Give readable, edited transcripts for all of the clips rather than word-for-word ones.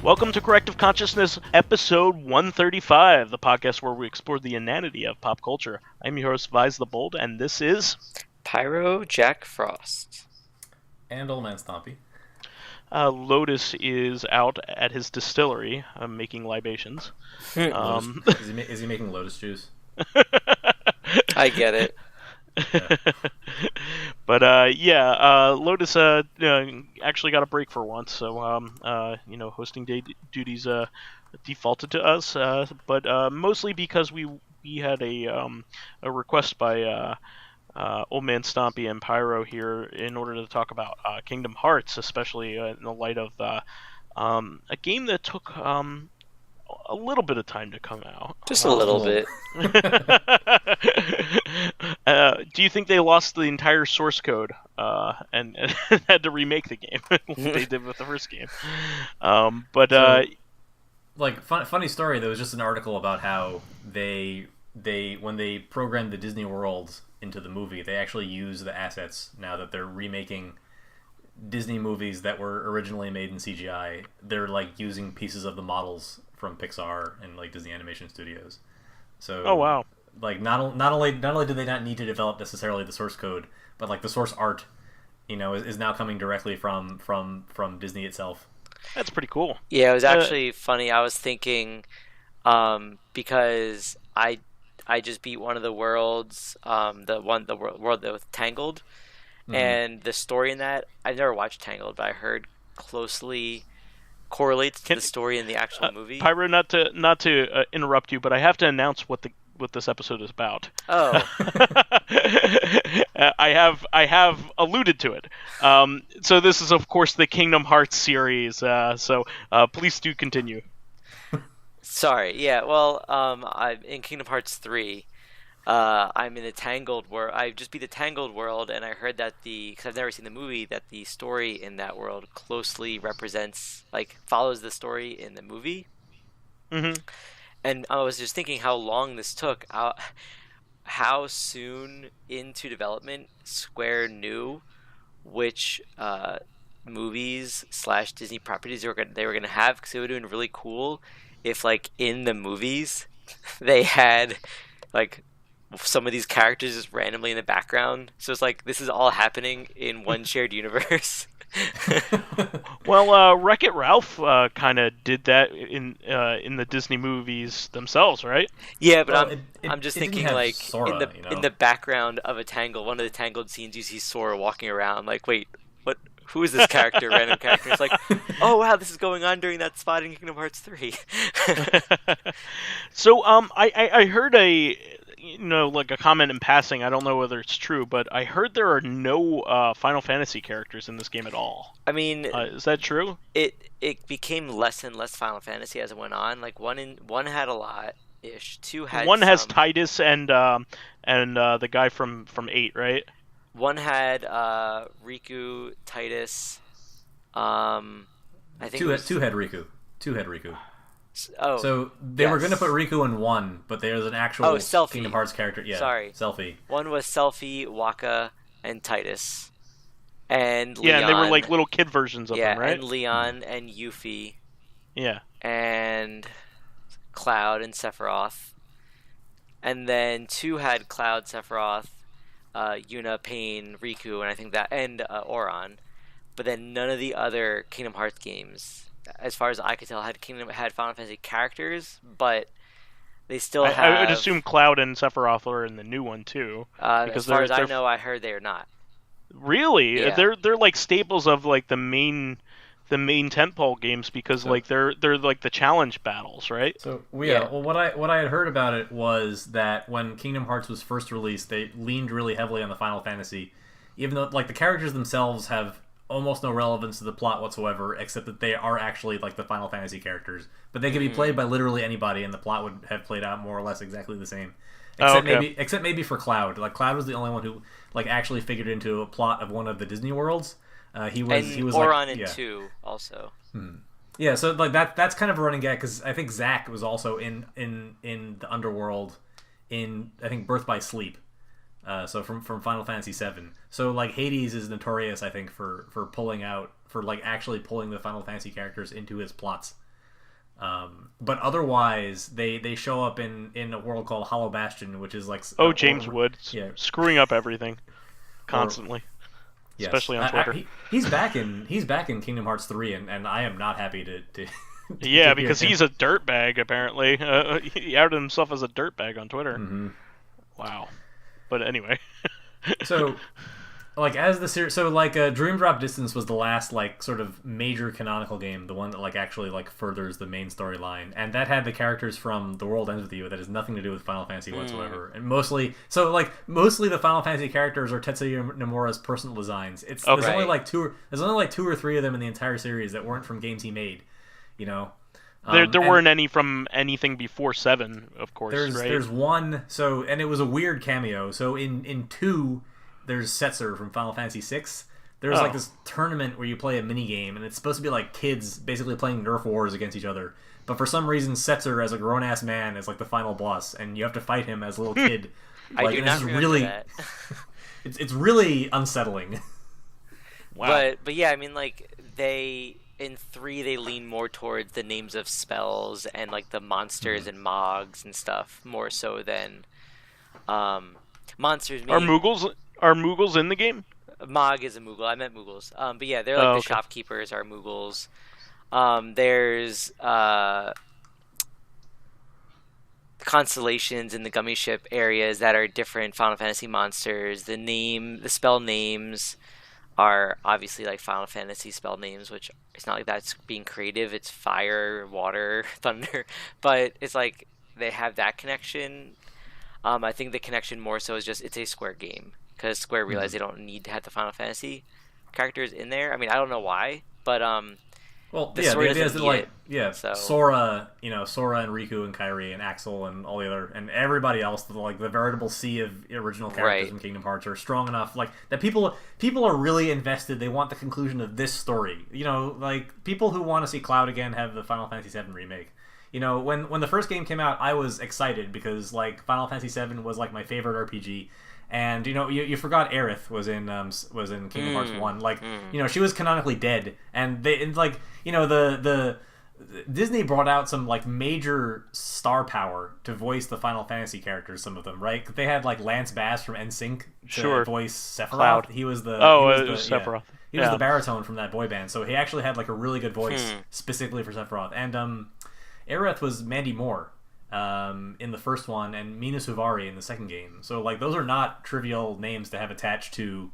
Welcome to Corrective Consciousness, episode 135, the podcast where we explore the inanity of pop culture. I'm your host, vysethebold, and this is... PyroJackFrost. And OldManStompy. Lotus is out at his distillery, making libations. Is he making lotus juice? I get it. Yeah. But Lotus actually got a break for once, so hosting day duties defaulted to us, but mostly because we had a request by OldManStompy and Pyro here in order to talk about Kingdom Hearts, especially in the light of a game that took a little bit of time to come out. Just a little bit. Do you think they lost the entire source code and had to remake the game like they did with the first game? Funny story. There was just an article about how they when they programmed the Disney World into the movie, they actually use the assets now that they're remaking Disney movies that were originally made in CGI. They're like using pieces of the models from Pixar and like Disney Animation Studios. So oh wow. Like not only do they not need to develop necessarily the source code, but like the source art, is now coming directly from Disney itself. That's pretty cool. Yeah, it was actually funny. I was thinking, because I just beat one of the worlds, the world that was Tangled, and the story in that, I've never watched Tangled, but I heard closely correlates to the story in the actual movie. Pyro, not to interrupt you, but I have to announce what this episode is about. Oh. I have alluded to it. So this is, of course, the Kingdom Hearts series. So please do continue. Sorry. Yeah. Well, I'm in Kingdom Hearts 3. I'm in the Tangled world. I just beat the Tangled world, and I heard that because I've never seen the movie, that the story in that world closely follows the story in the movie. Mm-hmm. And I was just thinking how long this took, how soon into development Square knew which movies / Disney properties they were gonna have, because it would have been really cool if, like, in the movies they had like some of these characters just randomly in the background. So it's like this is all happening in one shared universe. Well, Wreck-It Ralph kind of did that in the Disney movies themselves, right? Yeah, but I'm just thinking, like, Sora, in the background of one of the Tangled scenes, you see Sora walking around. Like, wait, what? Who is this character? Random character. It's like, oh wow, this is going on during that spot in Kingdom Hearts 3. So I heard a comment in passing. I don't know whether it's true, but I heard there are no Final Fantasy characters in this game at all. I mean, is that true? It became less and less Final Fantasy as it went on. Like one had a lot ish. Two had one has Tidus and the guy from 8, right? One had Riku, Tidus. I think two had Riku. Oh, so they were going to put Riku in one, but there's an actual Selphie. Kingdom Hearts character. Yeah, sorry, Selphie. One was Selphie, Waka, and Tidus, and Leon. Yeah, and they were like little kid versions of them, right? And Leon and Yuffie. Yeah, and Cloud and Sephiroth, and then 2 had Cloud, Sephiroth, Yuna, Pain, Riku, and I think and Auron, but then none of the other Kingdom Hearts games, as far as I could tell, had Final Fantasy characters, but they still have... I would assume Cloud and Sephiroth are in the new one too. Because as far as I know, I heard they are not. Really? Yeah. They're like staples of like the main tentpole games, because like they're like the challenge battles, right? So well, what I had heard about it was that when Kingdom Hearts was first released, they leaned really heavily on the Final Fantasy, even though like the characters themselves have almost no relevance to the plot whatsoever, except that they are actually like the Final Fantasy characters. But they could be played by literally anybody, and the plot would have played out more or less exactly the same. Except maybe for Cloud. Like Cloud was the only one who like actually figured into a plot of one of the Disney worlds. He was Auron like, in 2 also. Yeah, so like that's kind of a running gag, because I think Zack was also in the underworld in, I think, Birth by Sleep. So from Final Fantasy VII. So like Hades is notorious, I think, for actually pulling the Final Fantasy characters into his plots. But otherwise, they show up in a world called Hollow Bastion, which is like James Wood, screwing up everything constantly, especially on Twitter. He's back in Kingdom Hearts 3, and I am not happy to yeah, because he's a dirtbag apparently. He outed himself as a dirtbag on Twitter. Mm-hmm. Wow. But anyway. So, like, as the series, so like, Dream Drop Distance was the last like sort of major canonical game, the one that like actually like furthers the main storyline, and that had the characters from The World Ends with You that has nothing to do with Final Fantasy whatsoever, and mostly the Final Fantasy characters are Tetsuya Nomura's personal designs. There's only like two or three of them in the entire series that weren't from games he made, you know. There weren't any from anything before 7, of course. There's one, and it was a weird cameo. So in 2, there's Setzer from Final Fantasy 6. There's like this tournament where you play a mini game, and it's supposed to be like kids basically playing Nerf wars against each other. But for some reason, Setzer as a grown ass man is like the final boss, and you have to fight him as a little kid. I do not remember that. It's really unsettling. Wow. But yeah, I mean, like in 3 they lean more towards the names of spells and like the monsters and mogs and stuff more so than monsters. Are Moogles in the game? Mog is a Moogle. I meant Moogles. But yeah, they're like the shopkeepers are Moogles. There's constellations in the gummy ship areas that are different Final Fantasy monsters. The spell names are obviously like Final Fantasy spell names, which it's not like that's being creative. It's fire, water, thunder, but it's like they have that connection. I think the connection more so is just it's a Square game because Square realized they don't need to have the Final Fantasy characters in there. I mean, I don't know why, but the idea is that like Sora, Sora and Riku and Kairi and Axel and all the other and everybody else, the veritable sea of original characters in Kingdom Hearts are strong enough like that people are really invested. They want the conclusion of this story. Like people who want to see Cloud again have the Final Fantasy VII remake. When the first game came out, I was excited because like Final Fantasy VII was like my favorite RPG. And you forgot Aerith was in Kingdom Hearts 1. Like she was canonically dead, and the Disney brought out some like major star power to voice the Final Fantasy characters. Some of them, right? They had like Lance Bass from NSYNC to voice Sephiroth. Cloud. He was the Sephiroth. He was the baritone from that boy band, so he actually had like a really good voice specifically for Sephiroth. And Aerith was Mandy Moore. In the first one, and Mina Suvari in the second game. So like those are not trivial names to have attached to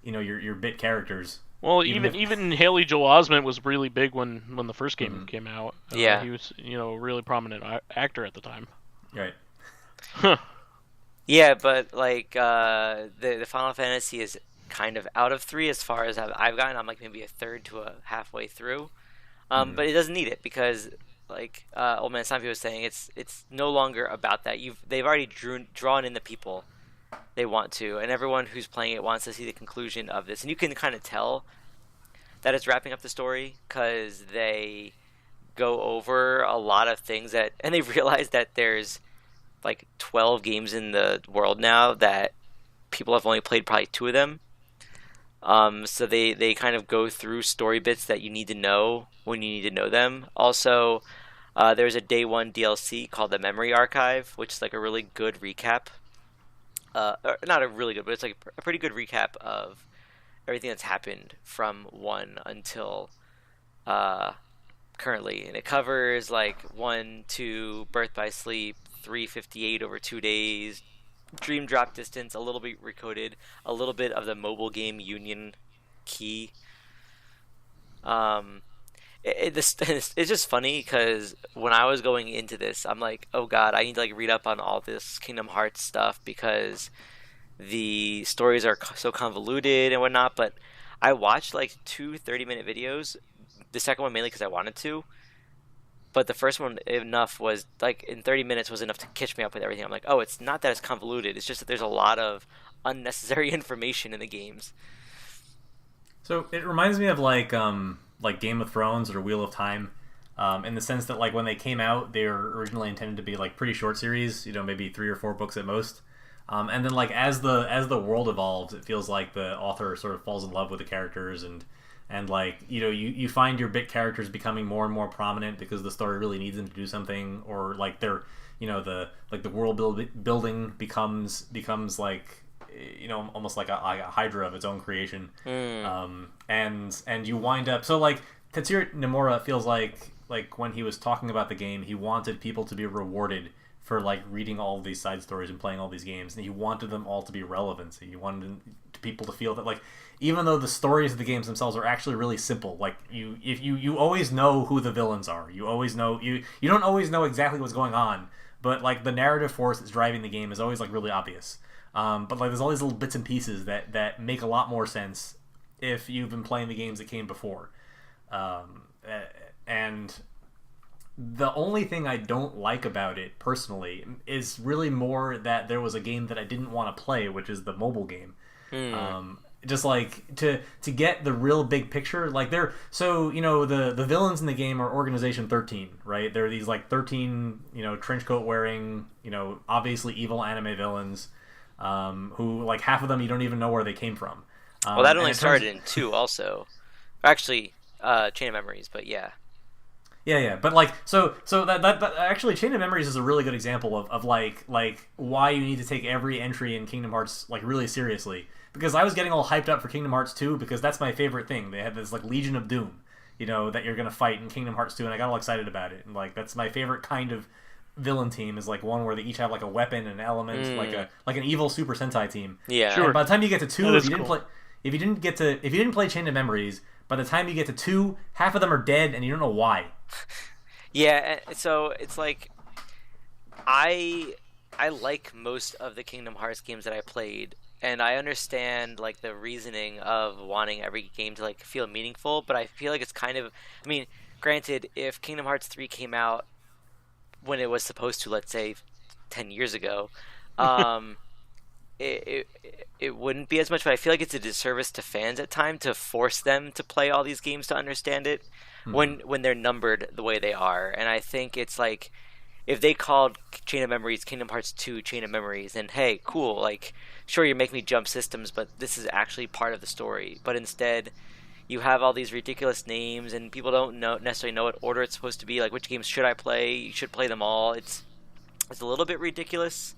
your bit characters. Well, even Haley Joel Osment was really big when the first game came out. Yeah, he was a really prominent actor at the time. Right. Huh. Yeah, but like the Final Fantasy is kind of out of 3 as far as I've gotten. I'm like maybe a third to a halfway through, but it doesn't need it because. Like OldManStompy was saying, it's no longer about that. They've already drawn in the people they want to, and everyone who's playing it wants to see the conclusion of this. And you can kind of tell that it's wrapping up the story because they go over a lot of things and they've realized that there's like 12 games in the world now that people have only played probably 2 of them. So they kind of go through story bits that you need to know when you need to know them. Also, there's a day 1 DLC called the Memory Archive, which is like a really good recap. Not a really good, but it's like a pretty good recap of everything that's happened from 1 until currently. And it covers like 1, 2, Birth by Sleep, 358 over 2 days, Dream Drop Distance, a little bit recoded, a little bit of the mobile game Union Key. It's just funny because when I was going into this, I'm like, oh god, I need to like read up on all this Kingdom Hearts stuff because the stories are so convoluted and whatnot. But I watched like 2 30-minute videos. The second one mainly because I wanted to. But the first one was like in 30 minutes was enough to catch me up with everything. I'm like, oh, it's not that it's convoluted. It's just that there's a lot of unnecessary information in the games. So it reminds me of like Game of Thrones or Wheel of Time, in the sense that like when they came out, they were originally intended to be like pretty short series, maybe 3 or 4 books at most. And then like as the world evolves, it feels like the author sort of falls in love with the characters and and like you find your bit characters becoming more and more prominent because the story really needs them to do something, or like they're the world building becomes like almost like a hydra of its own creation. And you wind up, so like Tetsuya Nomura feels like when he was talking about the game, he wanted people to be rewarded for like reading all of these side stories and playing all these games, and he wanted them all to be relevant. So he wanted people to feel that like even though the stories of the games themselves are actually really simple, like you always know who the villains are, you always know you don't always know exactly what's going on, but like the narrative force that's driving the game is always like really obvious. But like there's all these little bits and pieces that make a lot more sense if you've been playing the games that came before. And the only thing I don't like about it personally is really more that there was a game that I didn't want to play, which is the mobile game. Just like to get the real big picture, like the villains in the game are Organization 13, right? They're these like 13 trench coat wearing obviously evil anime villains, who like half of them you don't even know where they came from. Well, that only started in 2 also. Actually, Chain of Memories, but yeah. Yeah, but like so that actually Chain of Memories is a really good example of like why you need to take every entry in Kingdom Hearts like really seriously, because I was getting all hyped up for Kingdom Hearts 2 because that's my favorite thing. They have this like Legion of Doom, that you're gonna fight in Kingdom Hearts 2, and I got all excited about it, and like that's my favorite kind of villain team, is like one where they each have like a weapon and an element, like an evil Super Sentai team. Yeah. Sure. And by the time you get to 2, if you didn't play Chain of Memories, by the time you get to 2, half of them are dead and you don't know why. Yeah, so it's like I like most of the Kingdom Hearts games that I played, and I understand like the reasoning of wanting every game to like feel meaningful, but I feel like it's kind of, I mean, granted, if Kingdom Hearts 3 came out when it was supposed to, let's say 10 years ago, it wouldn't be as much, but I feel like it's a disservice to fans at times to force them to play all these games to understand it when they're numbered the way they are. And I think it's like, if they called Chain of Memories Kingdom Hearts 2 Chain of Memories, then hey, cool, like sure you're making me jump systems, but this is actually part of the story. But instead you have all these ridiculous names and people don't necessarily know what order it's supposed to be, like which games should I play, you should play them all. It's a little bit ridiculous.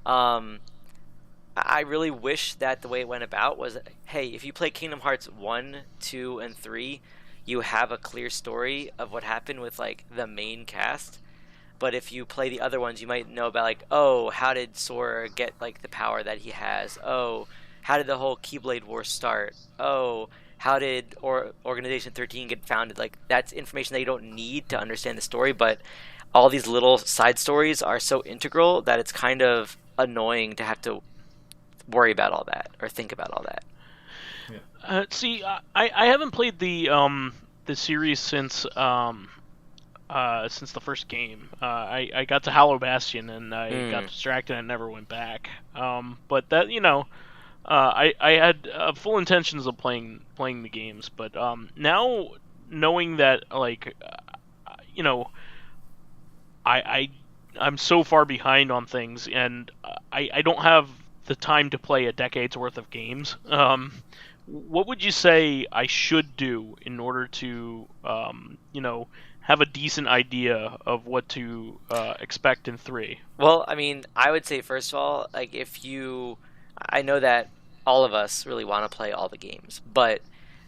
I really wish that the way it went about was, hey, if you play Kingdom Hearts 1, 2, and 3, you have a clear story of what happened with like the main cast. But if you play the other ones, you might know about like, oh, how did Sora get like the power that he has? Oh, how did the whole Keyblade War start? Oh, how did Organization 13 get founded? Like that's information that you don't need to understand the story, but all these little side stories are so integral that it's kind of annoying to have to worry about all that or think about all that. Yeah. See, I haven't played the series since the first game. I got to Hollow Bastion and I got distracted and never went back. But that I had full intentions of playing the games, but now knowing that like I'm so far behind on things, and I don't have the time to play a decade's worth of games. What would you say I should do in order to, have a decent idea of what to expect in 3? Well, I mean, I would say first of all, like I know that all of us really want to play all the games, but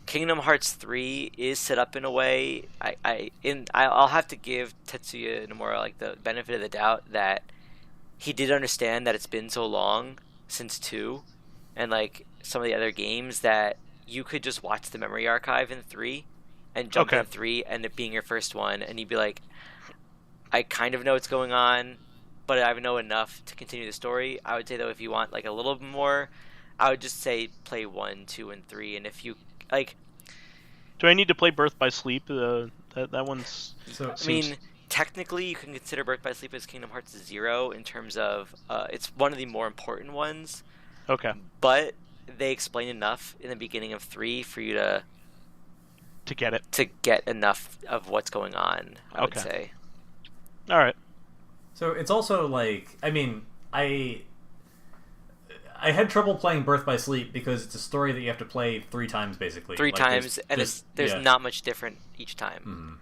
Kingdom Hearts 3 is set up in a way. I'll have to give Tetsuya Nomura like the benefit of the doubt that he did understand that it's been so long since 2 and like some of the other games that you could just watch the memory archive in 3 and jump in 3 and it being your first one, and you'd be like, I kind of know what's going on, but I know enough to continue the story. I would say though, if you want like a little more, I would just say play 1, 2, and 3, and if you like, do I need to play Birth by Sleep? That one's. So, I mean, technically, you can consider Birth by Sleep as Kingdom Hearts 0 in terms of it's one of the more important ones. Okay. But they explain enough in the beginning of 3 for you to get it. To get enough of what's going on, I would say. All right. So it's also like, I mean, I I had trouble playing Birth by Sleep because it's a story that you have to play 3 times basically. Three times, and there's not much different each time. Mm-hmm.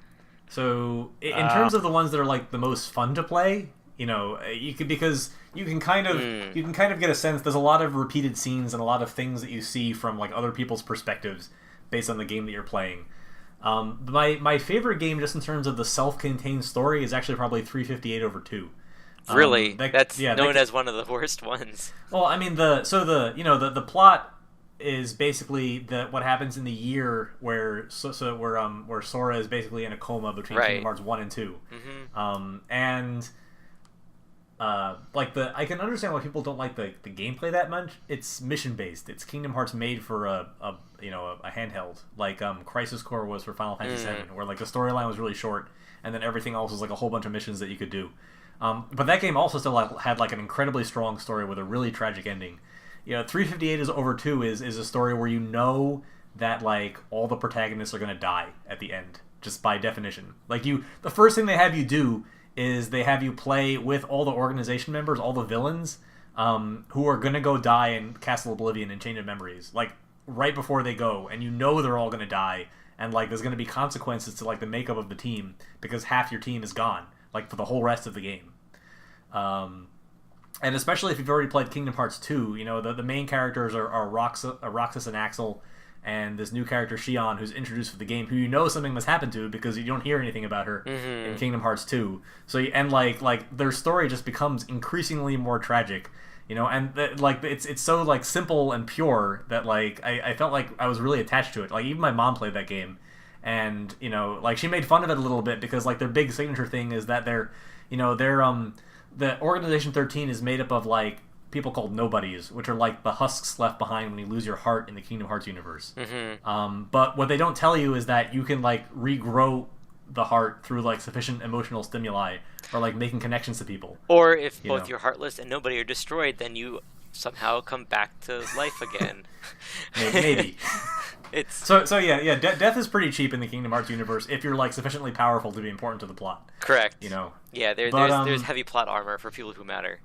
So in terms of the ones that are like the most fun to play, you could because you can kind of get a sense. There's a lot of repeated scenes and a lot of things that you see from like other people's perspectives based on the game that you're playing. My favorite game, just in terms of the self-contained story, is actually probably 358/2. Really, that's known as one of the worst ones. Well, I mean the plot is basically what happens in the year where Sora is basically in a coma between Kingdom Hearts 1 and 2. And I can understand why people don't like the gameplay that much. It's mission based. It's Kingdom Hearts made for a handheld, like Crisis Core was for Final Fantasy VII, where like the storyline was really short, and then everything else was like a whole bunch of missions that you could do. But that game also still had like an incredibly strong story with a really tragic ending. 358/2 is a story where that like all the protagonists are going to die at the end, just by definition. Like the first thing they have you do is they have you play with all the organization members, all the villains, who are going to go die in Castle Oblivion and Chain of Memories, like right before they go, and they're all going to die, and like there's going to be consequences to like the makeup of the team because half your team is gone, like for the whole rest of the game. And especially if you've already played Kingdom Hearts 2, the main characters are Roxas and Axel, and this new character Xion, who's introduced for the game, who something must happen to because you don't hear anything about her in Kingdom Hearts 2. So their story just becomes increasingly more tragic, and it's so like simple and pure that like I felt like I was really attached to it. Like even my mom played that game, and like she made fun of it a little bit because like their big signature thing is that the Organization 13 is made up of like people called nobodies, which are like the husks left behind when you lose your heart in the Kingdom Hearts universe. But what they don't tell you is that you can like regrow the heart through like sufficient emotional stimuli or like making connections to people. Or if both your heartless and nobody are destroyed, then you somehow come back to life again. Maybe. Death is pretty cheap in the Kingdom Hearts universe if you're like sufficiently powerful to be important to the plot. Correct. Yeah, there's heavy plot armor for people who matter.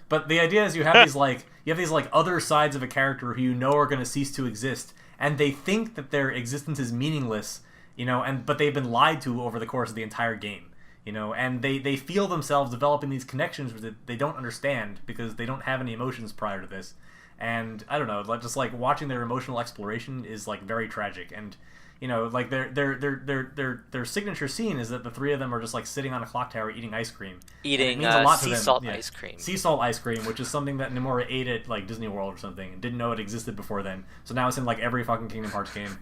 But the idea is you have these other sides of a character who are going to cease to exist, and they think that their existence is meaningless, but they've been lied to over the course of the entire game, and they feel themselves developing these connections that they don't understand because they don't have any emotions prior to this. And I don't know, just like watching their emotional exploration is like very tragic. And like their signature scene is that the three of them are just like sitting on a clock tower eating ice cream. Eating sea salt ice cream. Sea salt ice cream, which is something that Nomura ate at like Disney World or something and didn't know it existed before then. So now it's in like every fucking Kingdom Hearts game.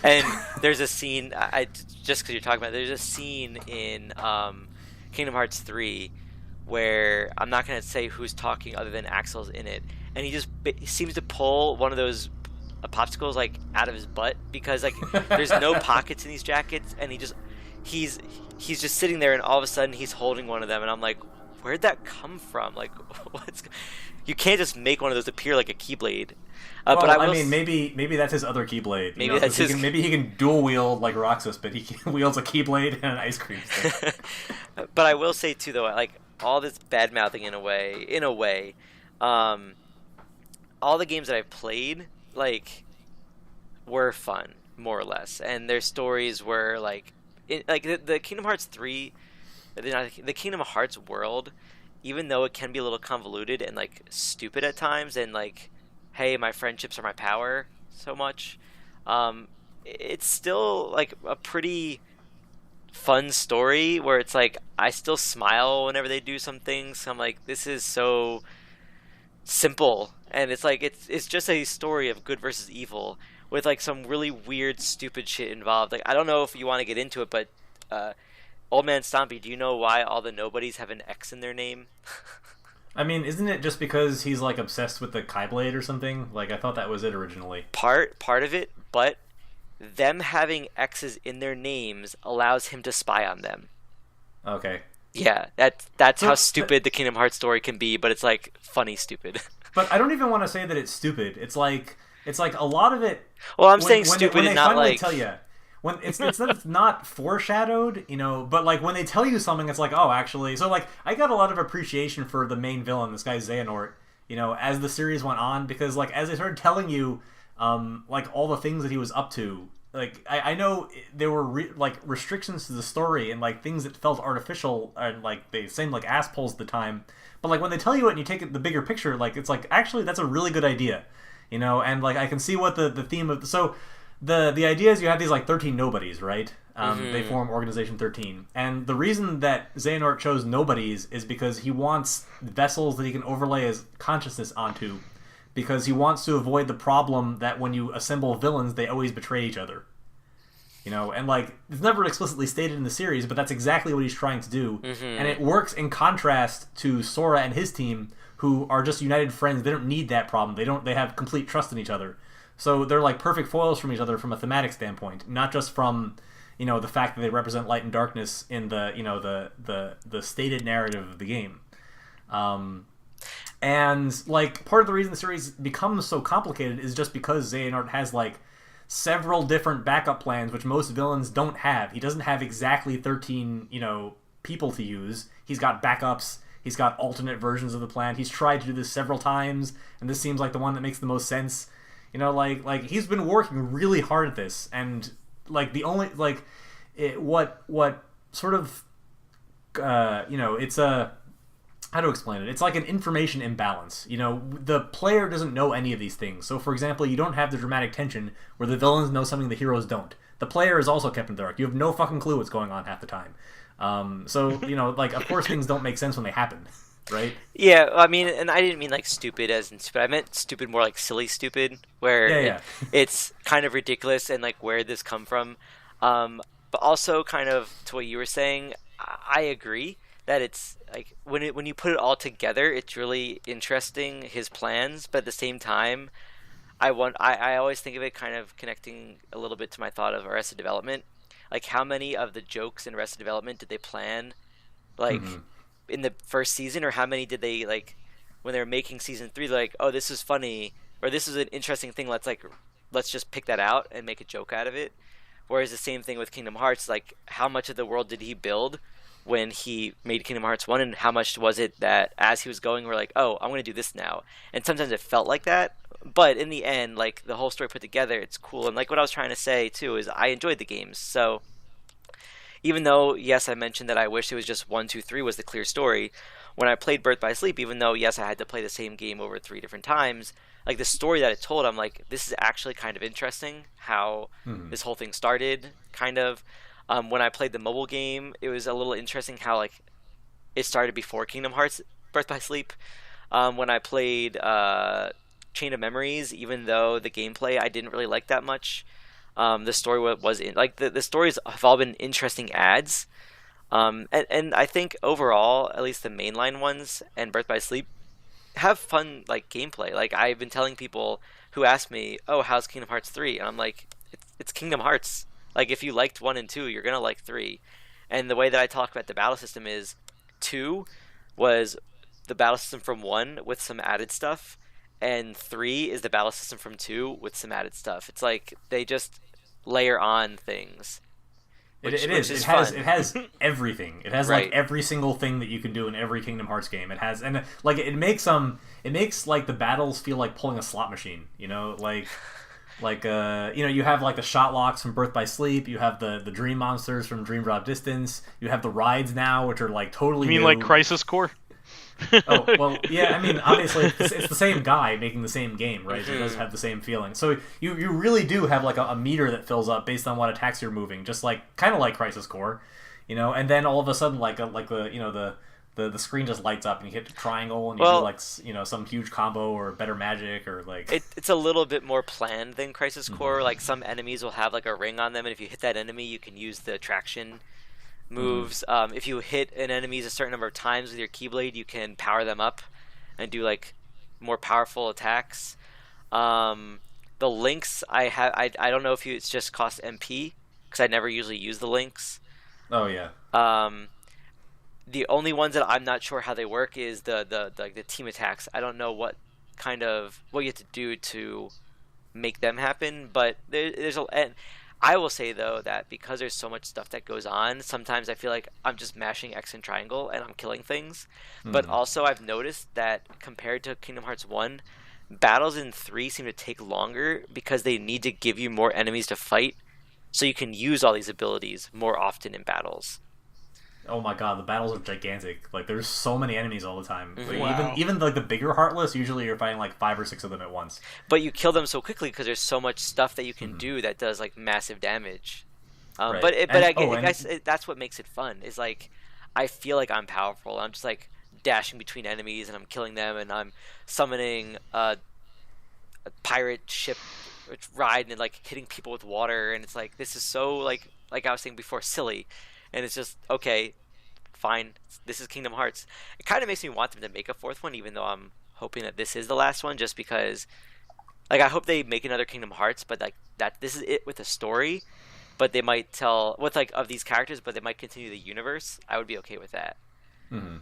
And there's a scene, just because you're talking about it, there's a scene in Kingdom Hearts 3 where I'm not going to say who's talking other than Axel's in it, and he seems to pull one of those popsicles like out of his butt because like there's no pockets in these jackets, and he's just sitting there, and all of a sudden he's holding one of them, and I'm like, where'd that come from? Like, you can't just make one of those appear like a Keyblade. But I mean, maybe that's his other Keyblade. Maybe he can dual wield like Roxas, but he wields a Keyblade and an ice cream stick. But I will say too, though, like all this bad mouthing in a way, all the games that I've played like were fun, more or less, and their stories were like the Kingdom Hearts 3, the Kingdom Hearts world, even though it can be a little convoluted and like stupid at times, and like, hey, my friendships are my power so much, it's still like a pretty fun story where it's like I still smile whenever they do some things. I'm like, this is so simple, and it's like it's just a story of good versus evil with like some really weird stupid shit involved. Like I don't know if you want to get into it, but OldManStompy, do you know why all the nobodies have an X in their name? I mean, isn't it just because he's like obsessed with the Keyblade or something? Like I thought that was it originally. Part of it, but them having X's in their names allows him to spy on them. Okay. Yeah, that's how stupid the Kingdom Hearts story can be, but it's like funny stupid. But I don't even want to say that it's stupid. It's like a lot of it. Well, I'm saying stupid and not like. Tell you, when it's not foreshadowed, but like when they tell you something, it's like, oh, actually. So like I got a lot of appreciation for the main villain, this guy Xehanort, as the series went on, because like as they started telling you like all the things that he was up to, like I know there were like restrictions to the story and like things that felt artificial and like they seemed like assholes at the time, but like when they tell you it and you take it the bigger picture, like it's like actually that's a really good idea, and like I can see what the theme of the idea is. You have these like 13 nobodies, right? They form Organization 13, and the reason that Xehanort chose nobodies is because he wants vessels that he can overlay his consciousness onto, because he wants to avoid the problem that when you assemble villains, they always betray each other. And like it's never explicitly stated in the series, but that's exactly what he's trying to do, and it works in contrast to Sora and his team, who are just united friends. They don't need that problem. They have complete trust in each other, so they're like perfect foils from each other from a thematic standpoint, not just from the fact that they represent light and darkness in the stated narrative of the game. And like part of the reason the series becomes so complicated is just because Xehanort has like several different backup plans, which most villains don't have. He doesn't have exactly 13 people to use. He's got backups. He's got alternate versions of the plan. He's tried to do this several times, and this seems like the one that makes the most sense. Like he's been working really hard at this, and like the only like what sort of it's a, how to explain it? It's like an information imbalance. The player doesn't know any of these things. So, for example, you don't have the dramatic tension where the villains know something the heroes don't. The player is also kept in the dark. You have no fucking clue what's going on half the time. So, like, of course things don't make sense when they happen, right? Yeah, I mean, and I didn't mean, like, stupid as in stupid. I meant stupid more like silly stupid, where it's kind of ridiculous and, like, where did this come from? But also kind of to what you were saying, I agree that it's like when you put it all together, it's really interesting, his plans, but at the same time I always think of it kind of connecting a little bit to my thought of Arrested Development. Like how many of the jokes in Arrested Development did they plan like in the first season, or how many did they like when they were making season 3, they're like, oh, this is funny, or this is an interesting thing, let's just pick that out and make a joke out of it. Whereas the same thing with Kingdom Hearts, like how much of the world did he build when he made Kingdom Hearts 1, and how much was it that as he was going, we're like, oh, I'm going to do this now. And sometimes it felt like that, but in the end, like the whole story put together, it's cool. And like what I was trying to say too is I enjoyed the games. So even though, yes, I mentioned that I wish it was just 1, 2, 3 was the clear story, when I played Birth by Sleep, even though, yes, I had to play the same game over 3 different times, like the story that it told, I'm like, this is actually kind of interesting how this whole thing started, kind of. When I played the mobile game, it was a little interesting how like it started before Kingdom Hearts Birth by Sleep. When I played Chain of Memories, even though the gameplay I didn't really like that much, the story was in, like the stories have all been interesting adds. And I think overall, at least the mainline ones and Birth by Sleep have fun like gameplay. Like I've been telling people who ask me, "Oh, how's Kingdom Hearts 3?" And I'm like, "It's Kingdom Hearts." Like, if you liked 1 and 2, you're going to like 3. And the way that I talk about the battle system is 2 was the battle system from 1 with some added stuff, and 3 is the battle system from 2 with some added stuff. It's like they just layer on things. It has everything. It has like every single thing that you can do in every Kingdom Hearts game. It has, and like it makes like the battles feel like pulling a slot machine, Like you have like the shot locks from Birth by Sleep. You have the dream monsters from Dream Drop Distance. You have the rides now, which are like totally. You mean new. like Crisis Core? Oh well, yeah. I mean, obviously, it's the same guy making the same game, right? It does have the same feeling. So you really do have like a meter that fills up based on what attacks you're moving, just like kind of like Crisis Core, And then all of a sudden, the screen just lights up and you hit the triangle and you do like some huge combo or better magic or like it's a little bit more planned than Crisis Core. Like some enemies will have like a ring on them, and if you hit that enemy, you can use the attraction moves. If you hit an enemy a certain number of times with your Keyblade, you can power them up and do like more powerful attacks. The links I don't know if it's just cost MP because I never usually use the links. Oh yeah. The only ones that I'm not sure how they work is the team attacks. I don't know what you have to do to make them happen, but there's and I will say though that because there's so much stuff that goes on, sometimes I feel like I'm just mashing X and triangle and I'm killing things. But also I've noticed that compared to Kingdom Hearts 1, battles in 3 seem to take longer because they need to give you more enemies to fight so you can use all these abilities more often in battles. Oh my god, the battles are gigantic. Like, there's so many enemies all the time. Like, Wow. even like the bigger Heartless, usually you're fighting like 5 or 6 of them at once. But you kill them so quickly because there's so much stuff that you can do that does like massive damage. Right. But I And- guess that's what makes it fun. Is like I feel like I'm powerful. I'm just like dashing between enemies and I'm killing them and I'm summoning a pirate ship ride and like hitting people with water and it's like this is so like I was saying before silly, and it's just okay, fine. This is Kingdom Hearts. It kind of makes me want them to make a fourth one, even though I'm hoping that this is the last one, just because. Like I hope they make another Kingdom Hearts, but like that this is it with a story. But they might tell with like of these characters, but they might continue the universe. I would be okay with that. Mm-hmm.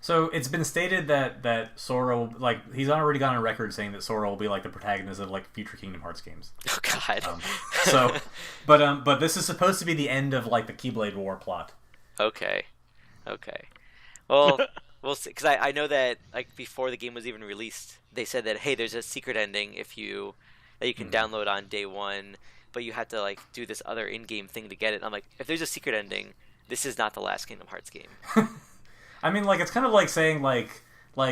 So it's been stated that Sora, like, he's already gone on record saying that Sora will be like the protagonist of like future Kingdom Hearts games. Oh God. But this is supposed to be the end of like the Keyblade War plot. Okay. Well, we'll see. Because I know that like before the game was even released, they said that hey, there's a secret ending that you can download on day one, but you have to like do this other in-game thing to get it. And I'm like, if there's a secret ending, this is not the last Kingdom Hearts game. I mean, like, it's kind of like saying like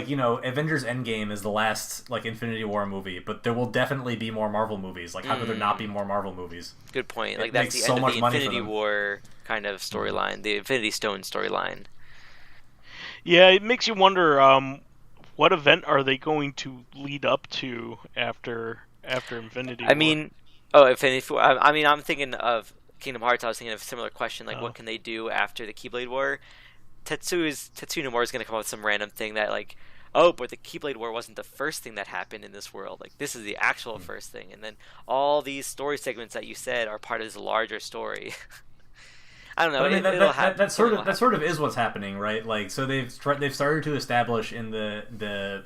you know, Avengers Endgame is the last like Infinity War movie, but there will definitely be more Marvel movies. Like, how could there not be more Marvel movies? Good point. Like It that's makes the so end much of the money for Infinity them. War kind of storyline, the Infinity Stone storyline. Yeah, it makes you wonder what event are they going to lead up to after Infinity War? I mean, Infinity War. I mean, I'm thinking of Kingdom Hearts. I was thinking of a similar question, like what can they do after the Keyblade War? Tetsuya Nomura is going to come up with some random thing that like, oh, but the Keyblade War wasn't the first thing that happened in this world. Like this is the actual first thing, and then all these story segments that you said are part of this larger story. I don't know. But I mean, it'll happen. that sort of is what's happening, right? Like, so they've started to establish in the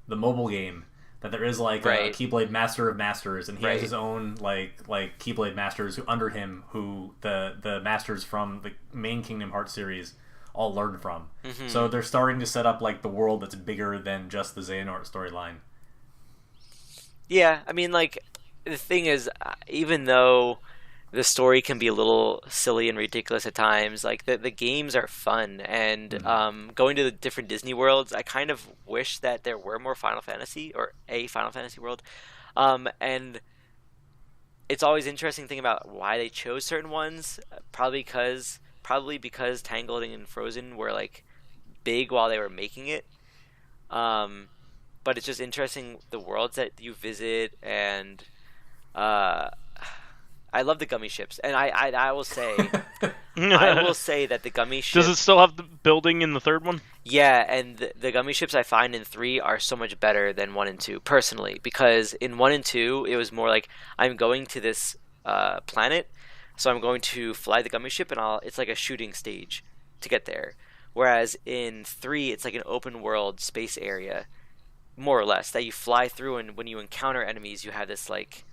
mobile game that there is like a Keyblade Master of Masters, and he has his own like Keyblade Masters who under him, who the masters from the main Kingdom Hearts series all learned from. Mm-hmm. So they're starting to set up like the world that's bigger than just the Xehanort storyline. Yeah, I mean, like the thing is, even though the story can be a little silly and ridiculous at times, like the games are fun, and going to the different Disney worlds, I kind of wish that there were more Final Fantasy or a Final Fantasy world, and it's always interesting thinking about why they chose certain ones. Probably because Tangled and Frozen were like big while they were making it, but it's just interesting the worlds that you visit, and I love the gummy ships, and I will say, that the gummy ships. Does it still have the building in the third one? Yeah, and the gummy ships I find in 3 are so much better than 1 and 2, personally, because in 1 and 2 it was more like I'm going to this planet, so I'm going to fly the gummy ship, and it's like a shooting stage to get there. Whereas in 3 it's like an open world space area, more or less, that you fly through, and when you encounter enemies, you have this like.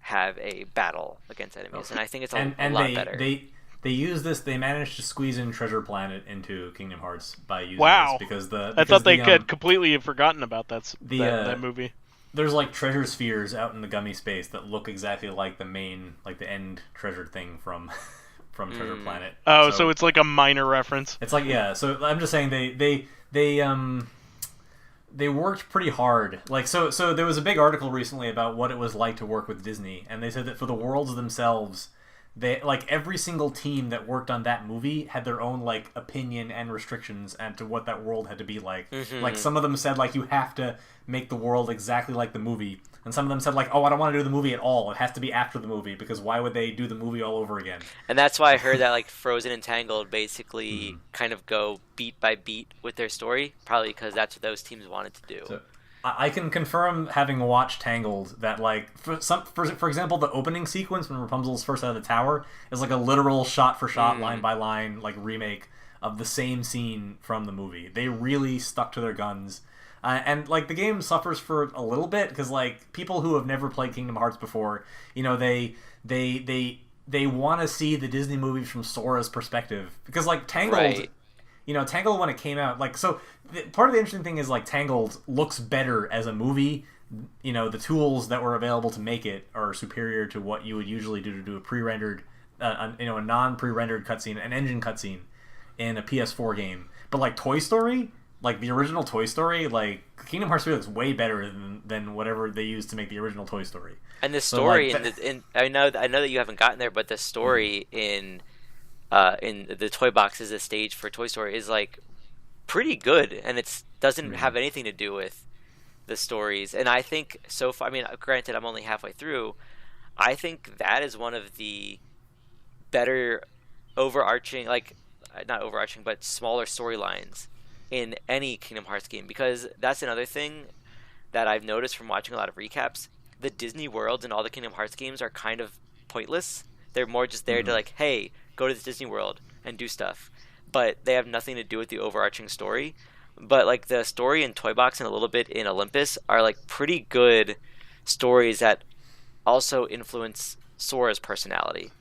Have a battle against enemies, and I think it's a lot better. They use this. They managed to squeeze in Treasure Planet into Kingdom Hearts by using Wow. this because I thought they had completely forgotten about that movie. There's like treasure spheres out in the gummy space that look exactly like the main, like the end treasure thing from Treasure Planet. Oh, so it's like a minor reference. It's like, yeah. So I'm just saying they worked pretty hard. Like, so there was a big article recently about what it was like to work with Disney, and they said that for the worlds themselves, they like every single team that worked on that movie had their own like opinion and restrictions as to what that world had to be like. Mm-hmm. Like, some of them said like you have to make the world exactly like the movie, and some of them said like, oh, I don't want to do the movie at all. It has to be after the movie, because why would they do the movie all over again? And that's why I heard that like Frozen and Tangled basically kind of go beat by beat with their story, probably because that's what those teams wanted to do. So, I can confirm, having watched Tangled, that like for example, the opening sequence when Rapunzel's first out of the tower is like a literal shot for shot, line by line like remake of the same scene from the movie. They really stuck to their guns. And like the game suffers for a little bit because like people who have never played Kingdom Hearts before, you know, they want to see the Disney movies from Sora's perspective because like Tangled, Right. you know, Tangled when it came out, like part of the interesting thing is like Tangled looks better as a movie. You know, the tools that were available to make it are superior to what you would usually do to do a pre-rendered, a non-pre-rendered cutscene, an engine cutscene in a PS4 game. But like Toy Story. Like, the original Toy Story, like, Kingdom Hearts 3 looks way better than whatever they used to make the original Toy Story. And the story, so, like, I know that you haven't gotten there, but the story in the toy box as a stage for Toy Story is, like, pretty good, and it doesn't have anything to do with the stories. And I think, so far, I mean, granted, I'm only halfway through, I think that is one of the better overarching, like, not overarching, but smaller storylines in any Kingdom Hearts game, because that's another thing that I've noticed from watching a lot of recaps. The Disney worlds in all the Kingdom Hearts games are kind of pointless. They're more just there to like, hey, go to the Disney world and do stuff, but they have nothing to do with the overarching story. But like the story in Toy Box and a little bit in Olympus are like pretty good stories that also influence Sora's personality.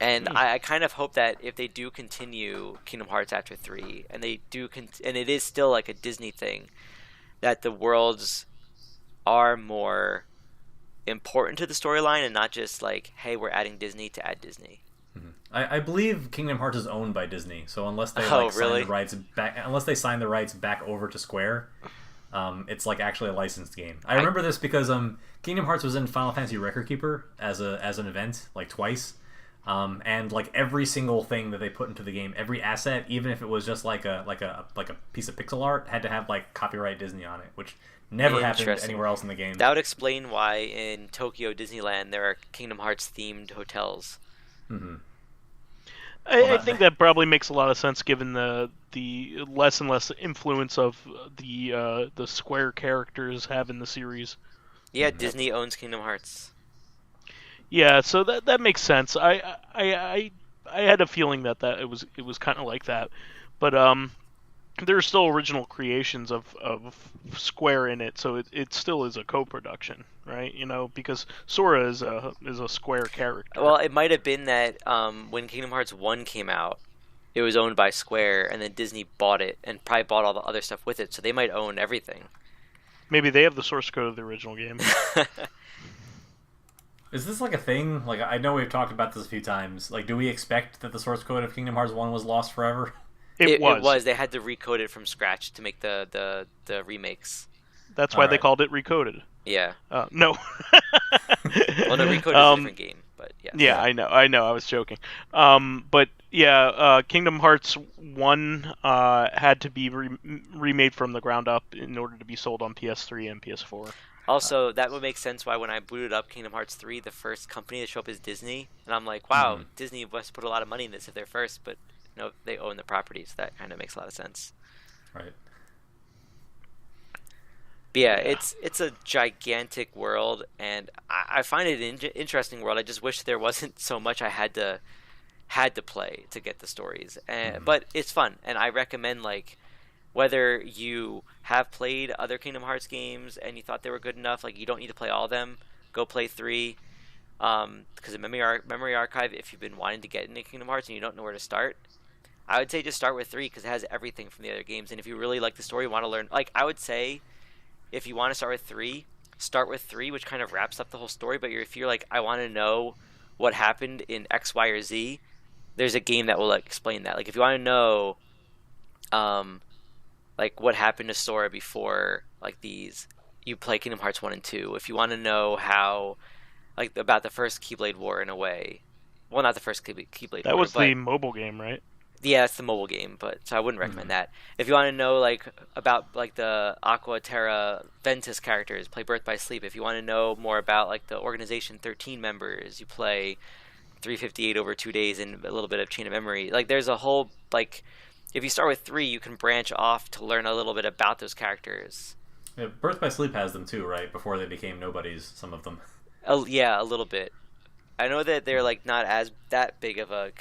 And I kind of hope that if they do continue Kingdom Hearts after 3, and they do, and it is still like a Disney thing, that the worlds are more important to the storyline and not just like, hey, we're adding Disney to add Disney. I believe Kingdom Hearts is owned by Disney, so unless they really? sign the rights back, over to Square, it's like actually a licensed game. I remember this because Kingdom Hearts was in Final Fantasy Record Keeper as an event like twice. And like every single thing that they put into the game, every asset, even if it was just like a piece of pixel art, had to have like copyright Disney on it, which never happened anywhere else in the game. That would explain why in Tokyo Disneyland there are Kingdom Hearts themed hotels. Mm-hmm. I think that probably makes a lot of sense given the less and less influence of the Square characters have in the series. Yeah, Disney owns Kingdom Hearts. Yeah, so that makes sense. I had a feeling that it was kind of like that, but there are still original creations of Square in it, so it still is a co-production, right? You know, because Sora is a Square character. Well, it might have been that when Kingdom Hearts 1 came out, it was owned by Square, and then Disney bought it and probably bought all the other stuff with it, so they might own everything. Maybe they have the source code of the original game. Is this like a thing? Like, I know we've talked about this a few times. Like, do we expect that the source code of Kingdom Hearts 1 was lost forever? It was. It was. They had to recode it from scratch to make the remakes. That's why they called it Recoded. Yeah. No. Well, no, Recoded is a different game, but yeah. Yeah, I know. I was joking. But yeah, Kingdom Hearts 1 had to be remade from the ground up in order to be sold on PS3 and PS4. Also, that would make sense why when I booted up Kingdom Hearts 3, the first company to show up is Disney. And I'm like, wow, Disney must put a lot of money in this if they're first, but no, they own the properties. That kind of makes a lot of sense. Right. But yeah, it's a gigantic world, and I find it an interesting world. I just wish there wasn't so much I had to play to get the stories. But it's fun, and I recommend, like, whether you have played other Kingdom Hearts games and you thought they were good enough, like you don't need to play all of them, go play 3. Because the memory archive, if you've been wanting to get into Kingdom Hearts and you don't know where to start, I would say just start with 3 because it has everything from the other games. And if you really like the story, want to learn, like I would say, if you want to start with 3, which kind of wraps up the whole story. But if you're like, I want to know what happened in X, Y, or Z, there's a game that will like explain that. Like if you want to know, like what happened to Sora before like these, you play Kingdom Hearts 1 and 2. If you want to know how, like about the first Keyblade War in a way, well, not the first Keyblade War. That was the mobile game, right? Yeah, it's the mobile game, but so I wouldn't recommend that. If you want to know like about like the Aqua, Terra, Ventus characters, play Birth by Sleep. If you want to know more about like the Organization 13 members, you play 358 over 2 days and a little bit of Chain of Memory. Like there's a whole like, if you start with 3, you can branch off to learn a little bit about those characters. Yeah, Birth by Sleep has them too, right? Before they became nobodies, some of them. Yeah, a little bit. I know that they're like not as that big of a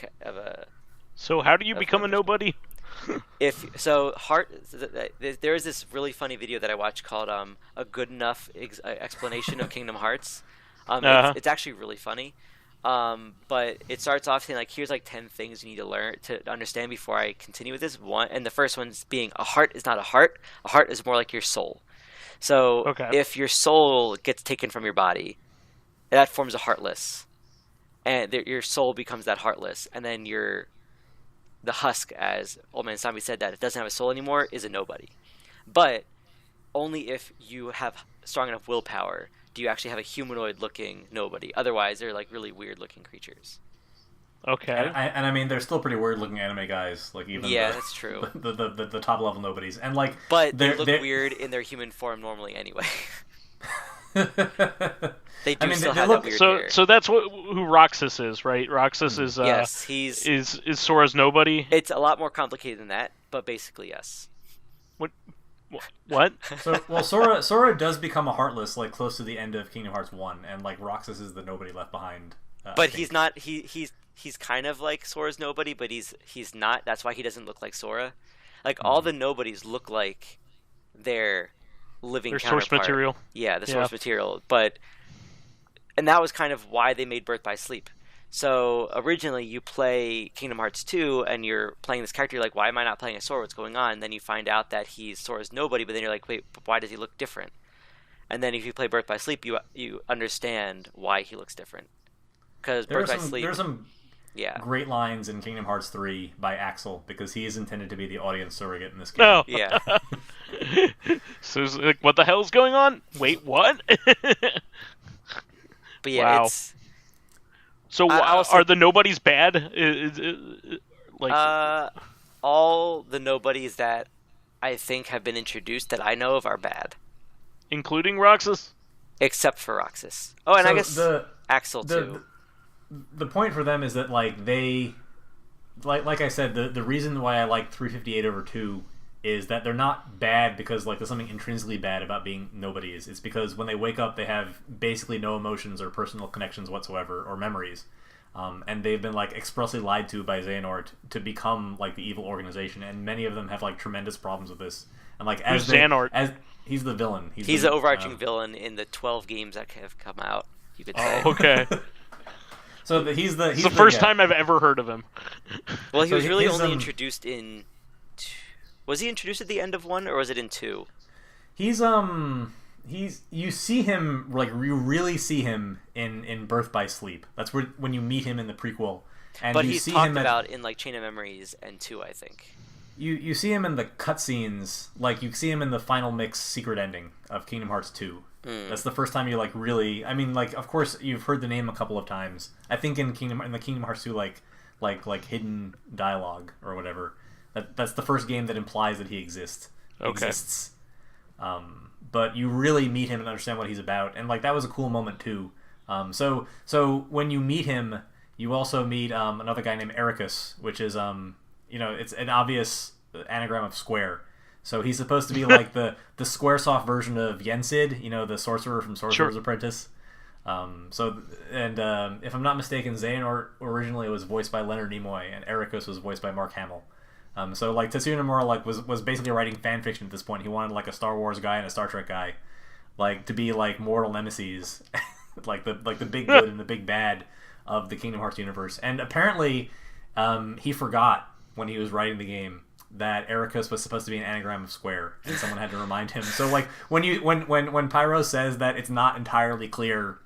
So how do you Of become a numbers. nobody? If so, there is this really funny video that I watched called "A Good Enough Explanation of Kingdom Hearts." Uh-huh. It's actually really funny. But it starts off saying like, here's like 10 things you need to learn to understand before I continue with this one. And the first one's being a heart is not a heart. A heart is more like your soul. So Okay. if your soul gets taken from your body, that forms a heartless, and your soul becomes that heartless, and then the husk, as OldManStompy said, that it doesn't have a soul anymore, is a nobody. But only if you have strong enough willpower do you actually have a humanoid-looking nobody. Otherwise, they're like really weird-looking creatures. Okay. And I mean, they're still pretty weird-looking anime guys. Like even That's true. The top level nobodies, and like But they they're- look they're- weird in their human form normally anyway. I They do mean, still they have look- that weird So hair. so that's who Roxas is, right? Roxas is Yes, he's. is Sora's nobody. It's a lot more complicated than that, but basically yes. What? Well, Sora does become a heartless like close to the end of Kingdom Hearts 1, and like Roxas is the nobody left behind. I But think. he's not. He's kind of like Sora's nobody, but he's not. That's why he doesn't look like Sora. Like all the nobodies look like their living Their source counterpart. material. Yeah, the Yeah. source material. And that was kind of why they made Birth by Sleep. So originally you play Kingdom Hearts 2 and you're playing this character, you're like, why am I not playing a Sora? What's going on? And then you find out that he's Sora's nobody, but then you're like, wait, but why does he look different? And then if you play Birth by Sleep, you understand why he looks different. Because Birth by Sleep, There's some yeah, great lines in Kingdom Hearts 3 by Axel because he is intended to be the audience surrogate in this game. No. yeah. So it's like, what the hell's going on? Wait, what? But yeah, Wow. it's So I'll say- are the nobodies bad? Like all the nobodies that I think have been introduced that I know of are bad, including Roxas? except for Roxas. Oh, and I So guess Axel too. the point for them is that like they like I said, the reason why I like 358 over 2 is that they're not bad because like there's something intrinsically bad about being nobodies. It's because when they wake up they have basically no emotions or personal connections whatsoever or memories. And they've been like expressly lied to by Xehanort to become like the evil organization, and many of them have like tremendous problems with this. And like as Who's Xehanort? as he's the villain. He's the overarching villain in the 12 games that have come out. You could say. Oh, okay. So he's the It's the first time I've ever heard of him. Well, he So was really his, only introduced in. Was he introduced at the end of 1 or was it in 2? He's you see him like you really see him in Birth by Sleep. That's where when you meet him in the prequel, and But you he's see talked him about in like Chain of Memories and 2, I think. you see him in the cutscenes, like you see him in the final mix secret ending of Kingdom Hearts 2. That's the first time you like really. I mean, like of course you've heard the name a couple of times. I think in the Kingdom Hearts 2 like hidden dialogue or whatever. That's the first game that implies that he exists. Okay. Exists. But you really meet him and understand what he's about, and like that was a cool moment too. So when you meet him, you also meet another guy named Ericus, which is it's an obvious anagram of square. So he's supposed to be like the Squaresoft version of Yensid, the sorcerer from Sorcerer's Apprentice. If I'm not mistaken, Xehanort originally was voiced by Leonard Nimoy, and Ericus was voiced by Mark Hamill. So like Tetsuya Nomura like was basically writing fan fiction at this point. He wanted like a Star Wars guy and a Star Trek guy, like to be like mortal nemesis, like the big good and the big bad of the Kingdom Hearts universe. And apparently, he forgot when he was writing the game that Ericus was supposed to be an anagram of square, and someone had to remind him. So like when Pyro says that it's not entirely clear,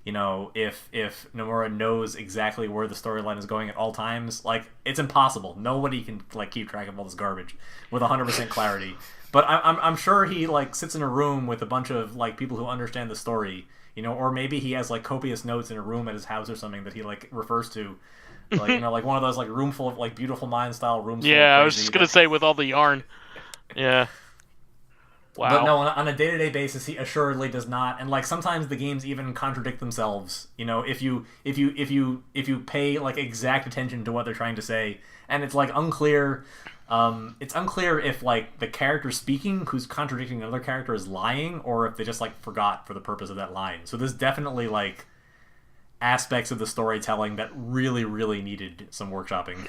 if Nomura knows exactly where the storyline is going at all times, like it's impossible. Nobody can like keep track of all this garbage with 100% clarity. But I'm sure he like sits in a room with a bunch of like people who understand the story, or maybe he has like copious notes in a room at his house or something that he like refers to, like like one of those like room full of like Beautiful Mind style rooms. Yeah, full of I was just gonna say with all the yarn. Yeah. Wow. But no, on a day-to-day basis, he assuredly does not. And like sometimes the games even contradict themselves. If you pay like exact attention to what they're trying to say, and it's like unclear. It's unclear if like the character speaking who's contradicting another character is lying, or if they just like forgot for the purpose of that line. So there's definitely like aspects of the storytelling that really, really needed some workshopping.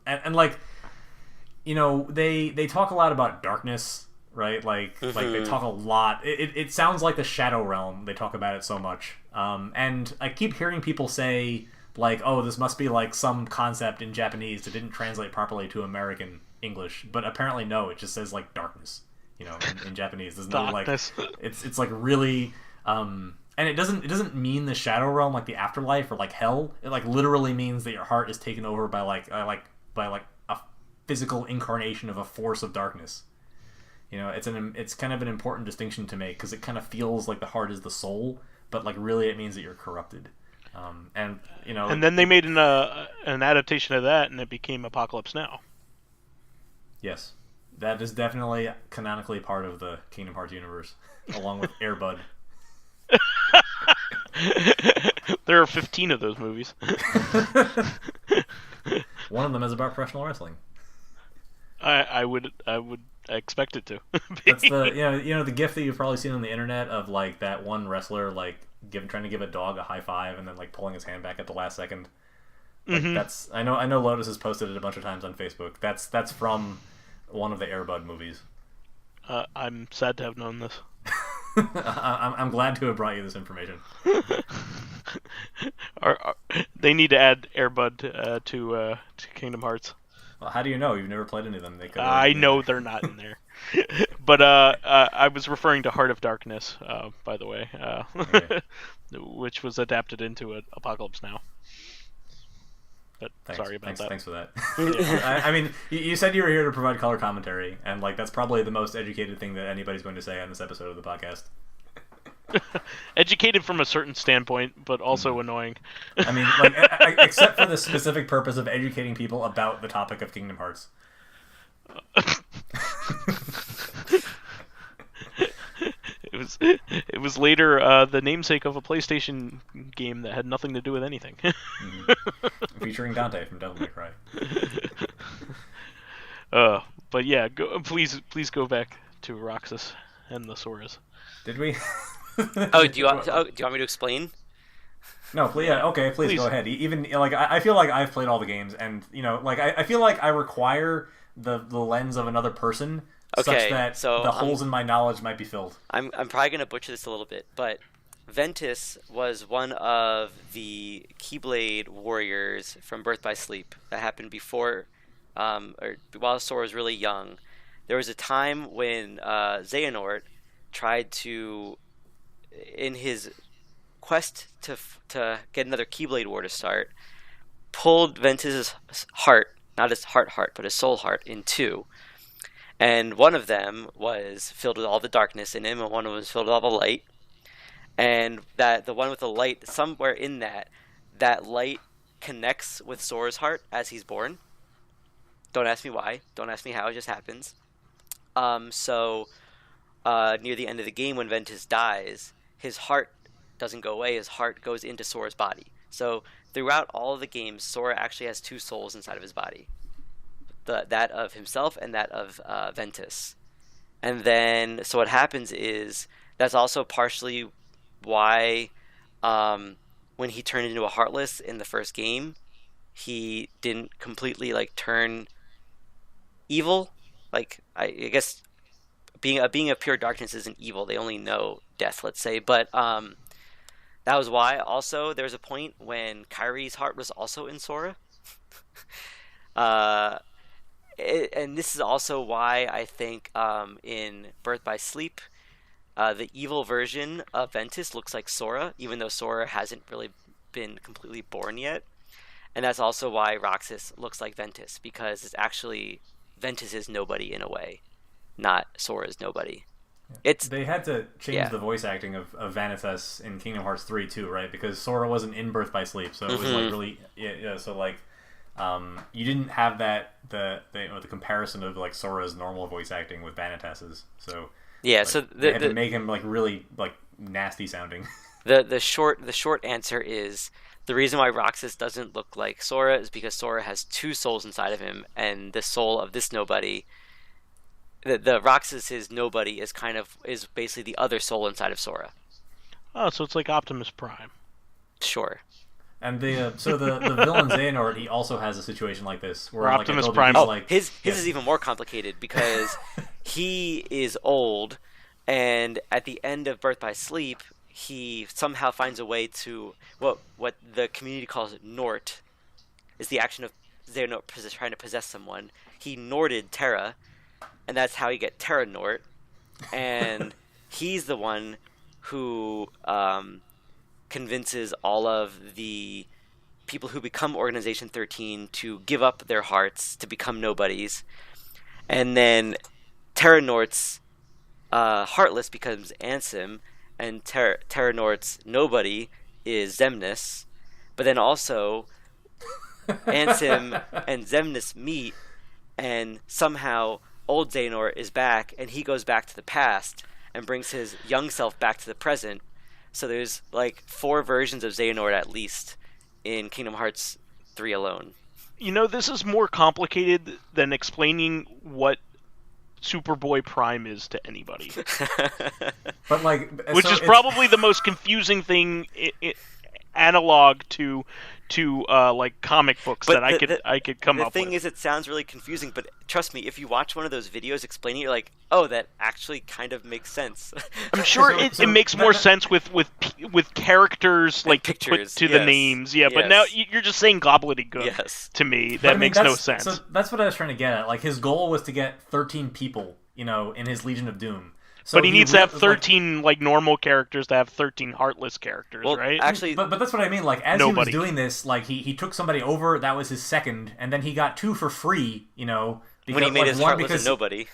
And like, you know, they talk a lot about darkness, right? Like they talk a lot. It sounds like the Shadow Realm. They talk about it so much. And I keep hearing people say, like, oh, this must be like some concept in Japanese that didn't translate properly to American English. But apparently, no, it just says like darkness, you know, in Japanese. There's no Darkness. like, it's like really, and it doesn't mean the Shadow Realm, like the afterlife or like hell. It like literally means that your heart is taken over by by a physical incarnation of a force of darkness. You know, it's kind of an important distinction to make, because it kind of feels like the heart is the soul, but like really it means that you're corrupted. And you know, and then they made an adaptation of that, and it became Apocalypse Now. Yes, that is definitely canonically part of the Kingdom Hearts universe, along with Air Bud. There are 15 of those movies. One of them is about professional wrestling. I would expect it to. That's the you know the gif that you've probably seen on the internet of like that one wrestler like trying to give a dog a high five and then like pulling his hand back at the last second. Like, that's I know Lotus has posted it a bunch of times on Facebook. That's from one of the Air Bud movies. I'm sad to have known this. I'm glad to have brought you this information. They need to add Air Bud to Kingdom Hearts. Well, how do you know? You've never played any of them. I know they're not in there. But I was referring to Heart of Darkness, by the way, Okay. which was adapted into Apocalypse Now. But sorry about that. Thanks for that. I mean, you said you were here to provide color commentary, and like that's probably the most educated thing that anybody's going to say on this episode of the podcast. Educated from a certain standpoint, but also annoying. I mean, like, except for the specific purpose of educating people about the topic of Kingdom Hearts. It was later the namesake of a PlayStation game that had nothing to do with anything. Featuring Dante from Devil May Cry. But yeah, please go back to Roxas and the Soras. Did we? Do you want me to explain? No, please. Yeah, okay, please go ahead. Even like I feel like I've played all the games, and you know, like I feel like I require the lens of another person, such that the holes in my knowledge might be filled. I'm probably gonna butcher this a little bit, but Ventus was one of the Keyblade warriors from Birth by Sleep that happened before, or while Sora was really young. There was a time when Xehanort tried to, in his quest to get another Keyblade War to start, pulled Ventus's heart, not his heart, but his soul heart, in two. And one of them was filled with all the darkness in him, and one was filled with all the light. And that the one with the light, somewhere in that light connects with Sora's heart as he's born. Don't ask me why. Don't ask me how. It just happens. So near the end of the game, when Ventus dies, his heart doesn't go away. His heart goes into Sora's body. So throughout all of the games, Sora actually has two souls inside of his body. That of himself and that of Ventus. And then, so what happens is, that's also partially why when he turned into a Heartless in the first game, he didn't completely like turn evil. Like, I guess being of pure darkness isn't evil. They only know death, let's say. But that was why. Also, there was a point when Kyrie's heart was also in Sora. And this is also why I think in Birth by Sleep, the evil version of Ventus looks like Sora, even though Sora hasn't really been completely born yet. And that's also why Roxas looks like Ventus, because it's actually Ventus is nobody in a way, not Sora's nobody. They had to change the voice acting of Vanitas in Kingdom Hearts 3 too, right? Because Sora wasn't in Birth by Sleep, so it was like really so like you didn't have the comparison of like Sora's normal voice acting with Vanitas's. So yeah, like, so they had to make him like really like nasty sounding. The short answer is, the reason why Roxas doesn't look like Sora is because Sora has two souls inside of him, and the soul of this nobody, the Roxas's nobody is basically the other soul inside of Sora. Oh, so it's like Optimus Prime. Sure. And the villain Xehanort, he also has a situation like this where like, Optimus I told Prime. you, he's Oh, like his is even more complicated because he is old, and at the end of Birth by Sleep, he somehow finds a way to what the community calls Nort, is the action of Xehanort trying to possess someone. He Norted Terra, and that's how you get Terra Nort, and he's the one who convinces all of the people who become Organization 13 to give up their hearts to become nobodies. And then Terra Nort's Heartless becomes Ansem, and Terra Nort's Nobody is Xemnas. But then also Ansem and Xemnas meet, and somehow old Xehanort is back, and he goes back to the past and brings his young self back to the present. So there's like 4 versions of Xehanort at least in Kingdom Hearts 3 alone. You know, this is more complicated than explaining what Superboy Prime is to anybody. but like Which is probably the most confusing thing analog to like comic books But that I could come up with. The thing is, it sounds really confusing, but trust me, if you watch one of those videos explaining it, you're like, oh, that actually kind of makes sense. I'm sure it makes more sense with characters like pictures, put to the names. Yeah, but now you're just saying gobbledygook to me. That makes no sense. So that's what I was trying to get at. Like, his goal was to get 13 people, in his Legion of Doom. So but he needs to have 13 like normal characters to have 13 heartless characters, right? Actually, but that's what I mean. Like, as he was doing this, like he took somebody over. That was his second, and then he got 2 for free. Because, when he made his Heartless a nobody.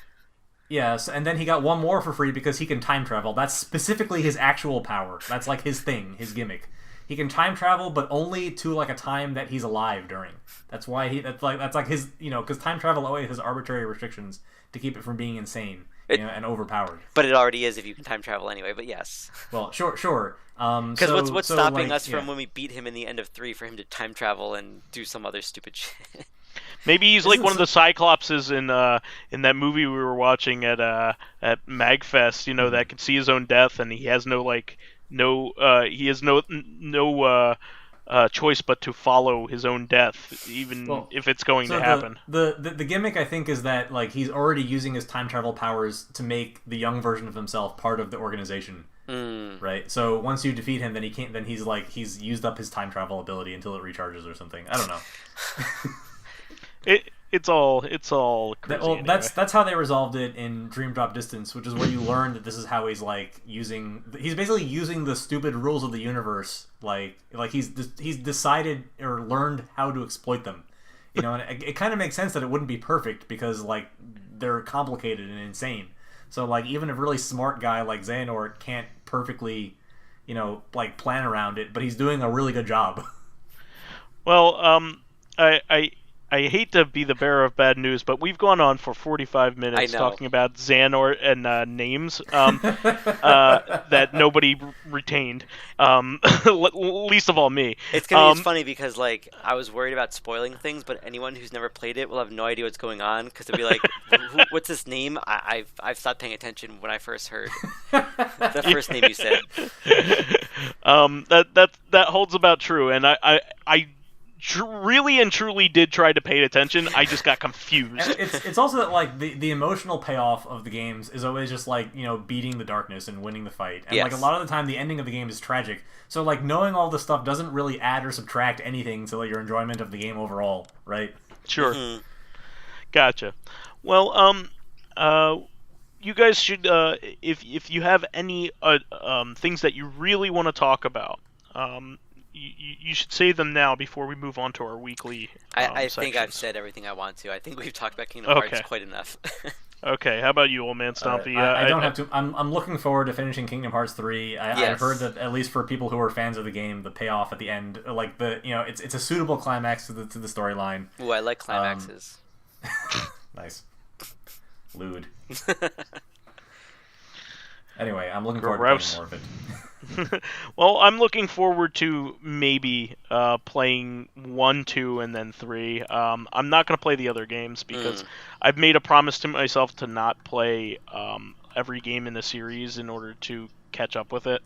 Yes, and then he got 1 more for free because he can time travel. That's specifically his actual power. That's like his thing, his gimmick. He can time travel, but only to like a time that he's alive during. That's why that's like his because time travel always has arbitrary restrictions to keep it from being insane. And overpowered. But it already is if you can time travel anyway, but yes. Well, sure. Because what's stopping us from when we beat him in the end of 3 for him to time travel and do some other stupid shit? Maybe he's like one of the Cyclopses in that movie we were watching at Magfest, that can see his own death, and he has no choice but to follow his own death, even if it's going to happen. The gimmick, I think, is that like he's already using his time travel powers to make the young version of himself part of the organization. Right? So once you defeat him, then he can't. Then he's used up his time travel ability until it recharges or something. I don't know. It's all crazy. Well, anyway. That's how they resolved it in Dream Drop Distance, which is where you learn that this is how he's like he's basically using the stupid rules of the universe, like he's decided or learned how to exploit them, and it kind of makes sense that it wouldn't be perfect because like they're complicated and insane. So like even a really smart guy like Xehanort can't perfectly, like plan around it, but he's doing a really good job. Well, I hate to be the bearer of bad news, but we've gone on for 45 minutes talking about Xehanort and names that nobody retained, least of all me. It's funny because like I was worried about spoiling things, but anyone who's never played it will have no idea what's going on because they'll be like, "What's this name?" I've stopped paying attention when I first heard the first name you said. That holds about true, and I really and truly did try to pay attention. I just got confused. And it's also that like the emotional payoff of the games is always just like beating the darkness and winning the fight. And like a lot of the time, the ending of the game is tragic. So like knowing all this stuff doesn't really add or subtract anything to like, your enjoyment of the game overall, right? Sure. Mm-hmm. Gotcha. Well, you guys should if you have any things that you really want to talk about. You should say them now before we move on to our weekly I think I've said everything I want to. I think we've talked about Kingdom Hearts quite enough. Okay, how about you, OldManStompy? I don't have to. I'm looking forward to finishing Kingdom Hearts 3. I've heard that at least for people who are fans of the game, the payoff at the end, like it's a suitable climax to the storyline. Ooh, I like climaxes. Nice. Lewd. Anyway, I'm looking forward to playing more of it. Well, I'm looking forward to maybe playing 1, 2, and then 3. I'm not going to play the other games because I've made a promise to myself to not play every game in the series in order to catch up with it.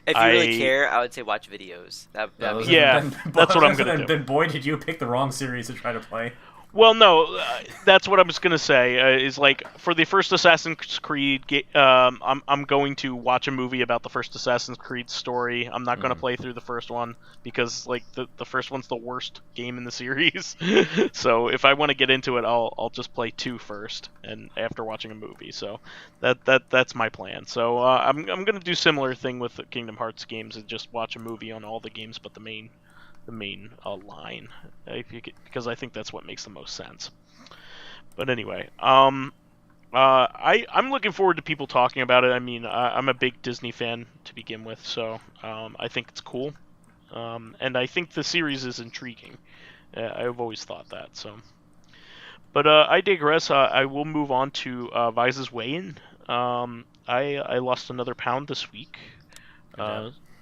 If you really care, I would say watch videos. That'd be Yeah, that's what I'm gonna do. Then boy, did you pick the wrong series to try to play. Well, no, that's what I was gonna say. Is like for the first Assassin's Creed, I'm going to watch a movie about the first Assassin's Creed story. I'm not gonna play through the first one because like the first one's the worst game in the series. So if I want to get into it, I'll just play 2 first, and after watching a movie. So that's my plan. So I'm gonna do similar thing with the Kingdom Hearts games and just watch a movie on all the games but the main line, because I think that's what makes the most sense. But anyway, I'm looking forward to people talking about it. I mean, I'm a big Disney fan to begin with, so I think it's cool, and I think the series is intriguing. I've always thought that. So, but I digress. I will move on to Vise's weigh-in. I lost another pound this week.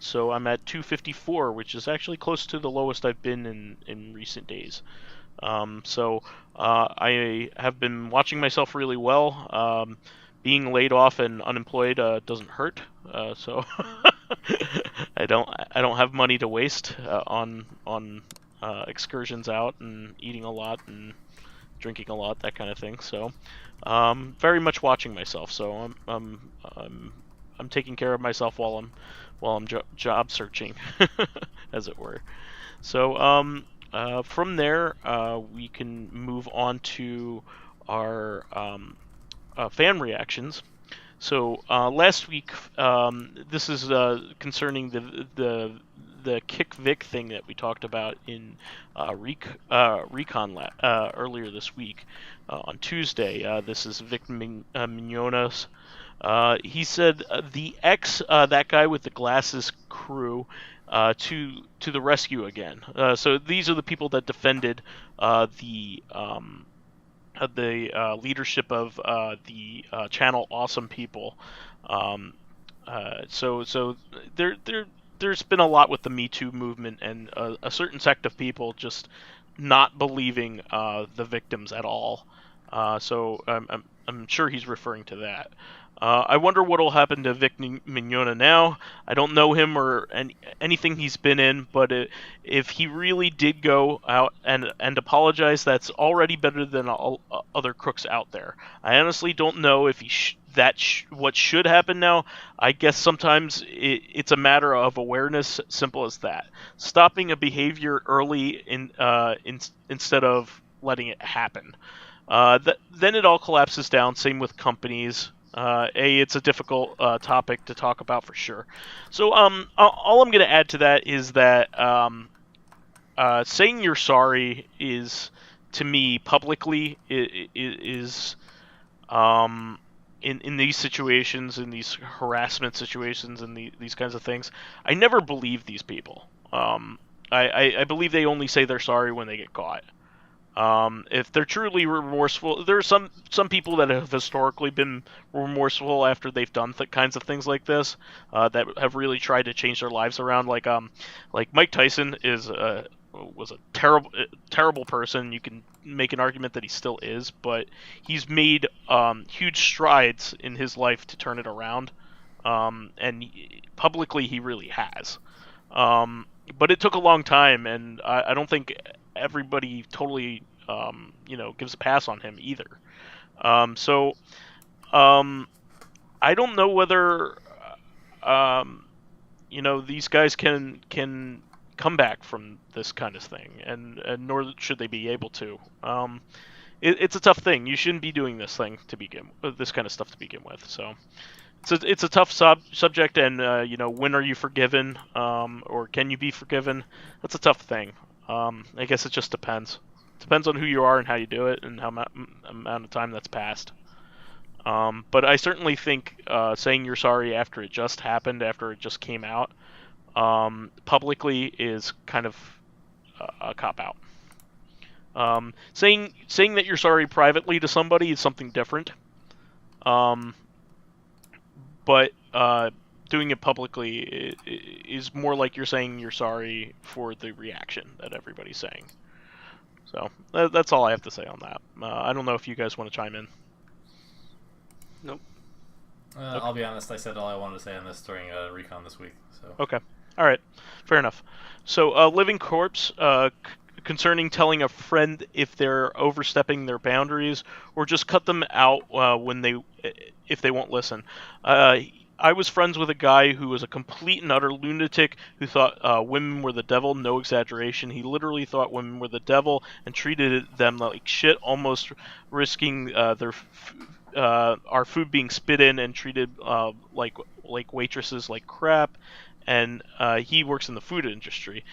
So I'm at 254, which is actually close to the lowest I've been in recent days. So I have been watching myself really well. Being laid off and unemployed doesn't hurt. So I don't have money to waste on excursions out and eating a lot and drinking a lot, that kind of thing. So very much watching myself. So I'm taking care of myself while I'm job searching, as it were. So from there, we can move on to our fan reactions. So last week, this is concerning the Kick Vic thing that we talked about in Recon earlier this week on Tuesday. This is Vic Mignogna's. He said the that guy with the glasses crew to the rescue again. So these are the people that defended the leadership of the channel Awesome People. So there's been a lot with the Me Too movement and a certain sect of people just not believing the victims at all. So I'm sure he's referring to that. I wonder what will happen to Vic Mignogna now. I don't know him or anything he's been in, but if he really did go out and apologize, that's already better than all other crooks out there. I honestly don't know if what should happen now. I guess sometimes it's a matter of awareness, simple as that. Stopping a behavior early instead of letting it happen. Then it all collapses down. Same with companies. It's a difficult topic to talk about for sure. So all I'm going to add to that is that saying you're sorry is, to me, publicly is in these situations, in these harassment situations, and these kinds of things. I never believe these people. I believe they only say they're sorry when they get caught. If they're truly remorseful, there are some people that have historically been remorseful after they've done kinds of things like this, that have really tried to change their lives around. Like Mike Tyson was a terrible person. You can make an argument that he still is, but he's made huge strides in his life to turn it around, and publicly he really has. But it took a long time, and I don't think everybody totally gives a pass on him either. So I don't know whether these guys can come back from this kind of thing, and nor should they be able to. It's a tough thing. You shouldn't be doing this kind of stuff to begin with. So it's a tough subject, and when are you forgiven, or can you be forgiven? That's a tough thing. I guess it just depends. Depends on who you are and how you do it, and how amount of time that's passed. But I certainly think saying you're sorry after it just happened, after it just came out, publicly is kind of a cop-out. Saying that you're sorry privately to somebody is something different. But doing it publicly is more like you're saying you're sorry for the reaction that everybody's saying. So that's all I have to say on that. I don't know if you guys want to chime in. Nope. I'll be honest. I said all I wanted to say on this during Recon this week. So Okay. All right. Fair enough. So, living corpse, concerning telling a friend if they're overstepping their boundaries, or just cut them out if they won't listen. I was friends with a guy who was a complete and utter lunatic who thought women were the devil. No exaggeration. He literally thought women were the devil and treated them like shit, almost risking our food being spit in and treated like waitresses like crap. And he works in the food industry.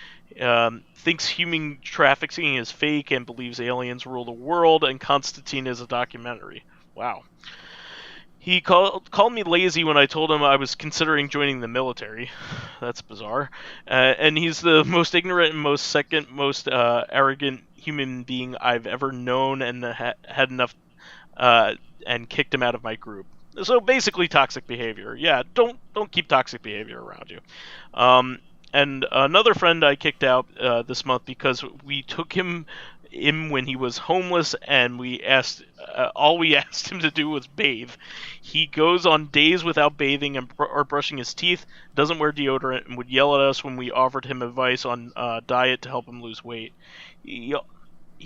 Thinks human trafficking is fake and believes aliens rule the world, and Constantine is a documentary. Wow. He called me lazy when I told him I was considering joining the military. That's bizarre. And he's the most ignorant and most arrogant human being I've ever known, and had enough and kicked him out of my group. So basically, toxic behavior. Yeah, don't keep toxic behavior around you. And another friend I kicked out this month because we took him in when he was homeless, and all we asked him to do was bathe. He goes on days without bathing or brushing his teeth, doesn't wear deodorant, and would yell at us when we offered him advice on diet to help him lose weight. He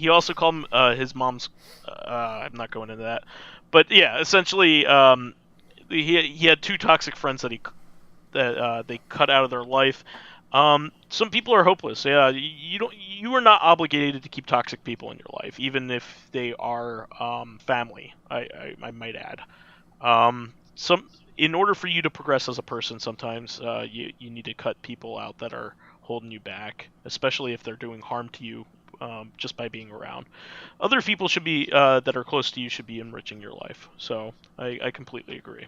also called his mom's. I'm not going into that, but yeah, essentially, he had two toxic friends that they cut out of their life. Some people are hopeless. Yeah, you are not obligated to keep toxic people in your life, even if they are family. I might add. In order for you to progress as a person, sometimes you need to cut people out that are holding you back, especially if they're doing harm to you just by being around. Other people should be that are close to you should be enriching your life. So I completely agree.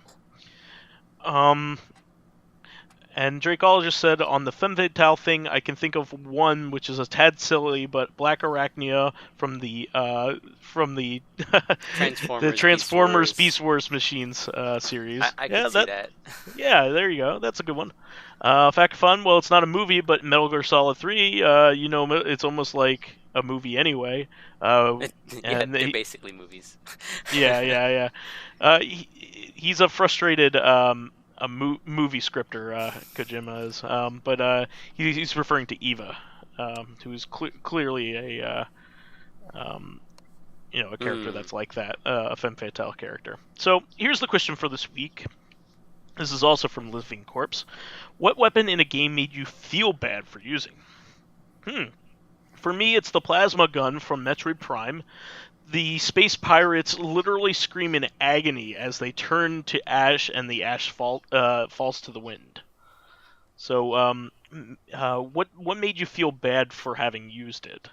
And Drakeologist said, on the femme fatale thing, I can think of one which is a tad silly, but Black Arachnia from the the Transformers Beast Wars Machines series. I can see that. Yeah, there you go. That's a good one. Fact fun. Well, it's not a movie, but Metal Gear Solid 3. It's almost like a movie anyway. They're basically movies. Yeah. He's a frustrated movie scripter, Kojima is, but he's referring to Eva, who's clearly a character that's like that, a femme fatale character. So here's the question for this week. This is also from Living Corpse. What weapon in a game made you feel bad for using? For me, it's the plasma gun from Metroid Prime. The space pirates literally scream in agony as they turn to ash, and the ash falls to the wind. So, what made you feel bad for having used it?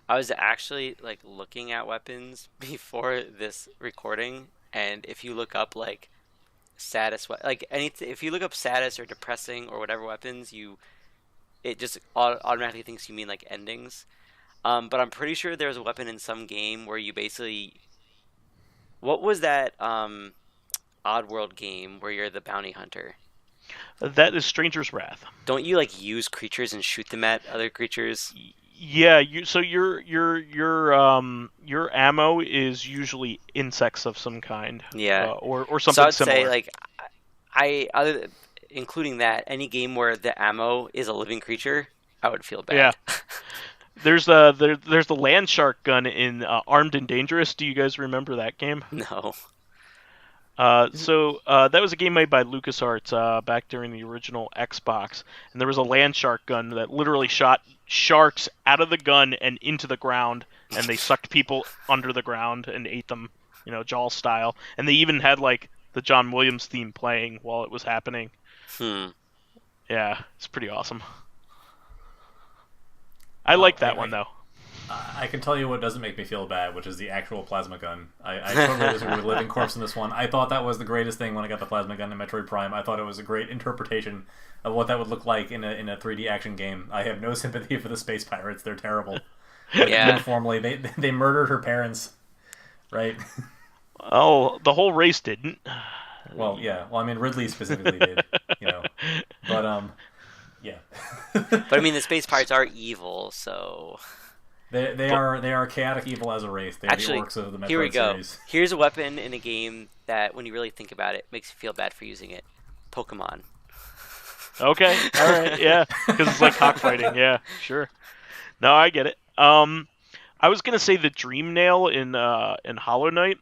I was actually looking at weapons before this recording, and if you look up status, if you look up status or depressing or whatever weapons, it just automatically thinks you mean endings. But I'm pretty sure there's a weapon in some game where you basically... What was that Oddworld game where you're the bounty hunter? That is Stranger's Wrath. Don't you use creatures and shoot them at other creatures? Yeah, your ammo is usually insects of some kind. Yeah. Or something similar. So I'd say including that, any game where the ammo is a living creature, I would feel bad. Yeah. There's the land shark gun in Armed and Dangerous. Do you guys remember that game? No. So that was a game made by LucasArts back during the original Xbox, and there was a land shark gun that literally shot sharks out of the gun and into the ground, and they sucked people under the ground and ate them, Jaws style. And they even had the John Williams theme playing while it was happening. Yeah, it's pretty awesome. I like that one, though. I can tell you what doesn't make me feel bad, which is the actual plasma gun. I totally disagree with Living Corpse in this one. I thought that was the greatest thing when I got the plasma gun in Metroid Prime. I thought it was a great interpretation of what that would look like in a 3D action game. I have no sympathy for the space pirates. They're terrible. Uniformly, they murdered her parents, right? Oh, the whole race didn't. Well, yeah. Well, I mean, Ridley specifically did, But, yeah. But I mean, the space pirates are evil, so They are chaotic evil as a race. They're Actually, the orcs of the Metroid here we go. series. Here's a weapon in a game that, when you really think about it, makes you feel bad for using it. Pokemon. Okay, all right, yeah, because it's like cockfighting. Yeah, sure. No, I get it. I was gonna say the Dream Nail in Hollow Knight.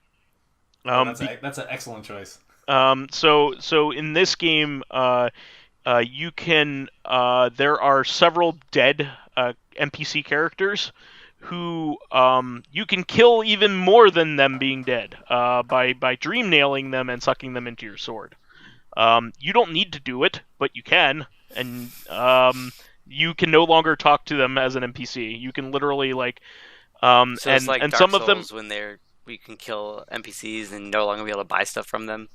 That's an excellent choice. So in this game, you can there are several dead NPC characters who you can kill even more than them being dead by dream nailing them and sucking them into your sword. You don't need to do it, but you can, and you can no longer talk to them as an NPC. You can literally So it's like and Dark some of them. Souls when you can kill NPCs and no longer be able to buy stuff from them.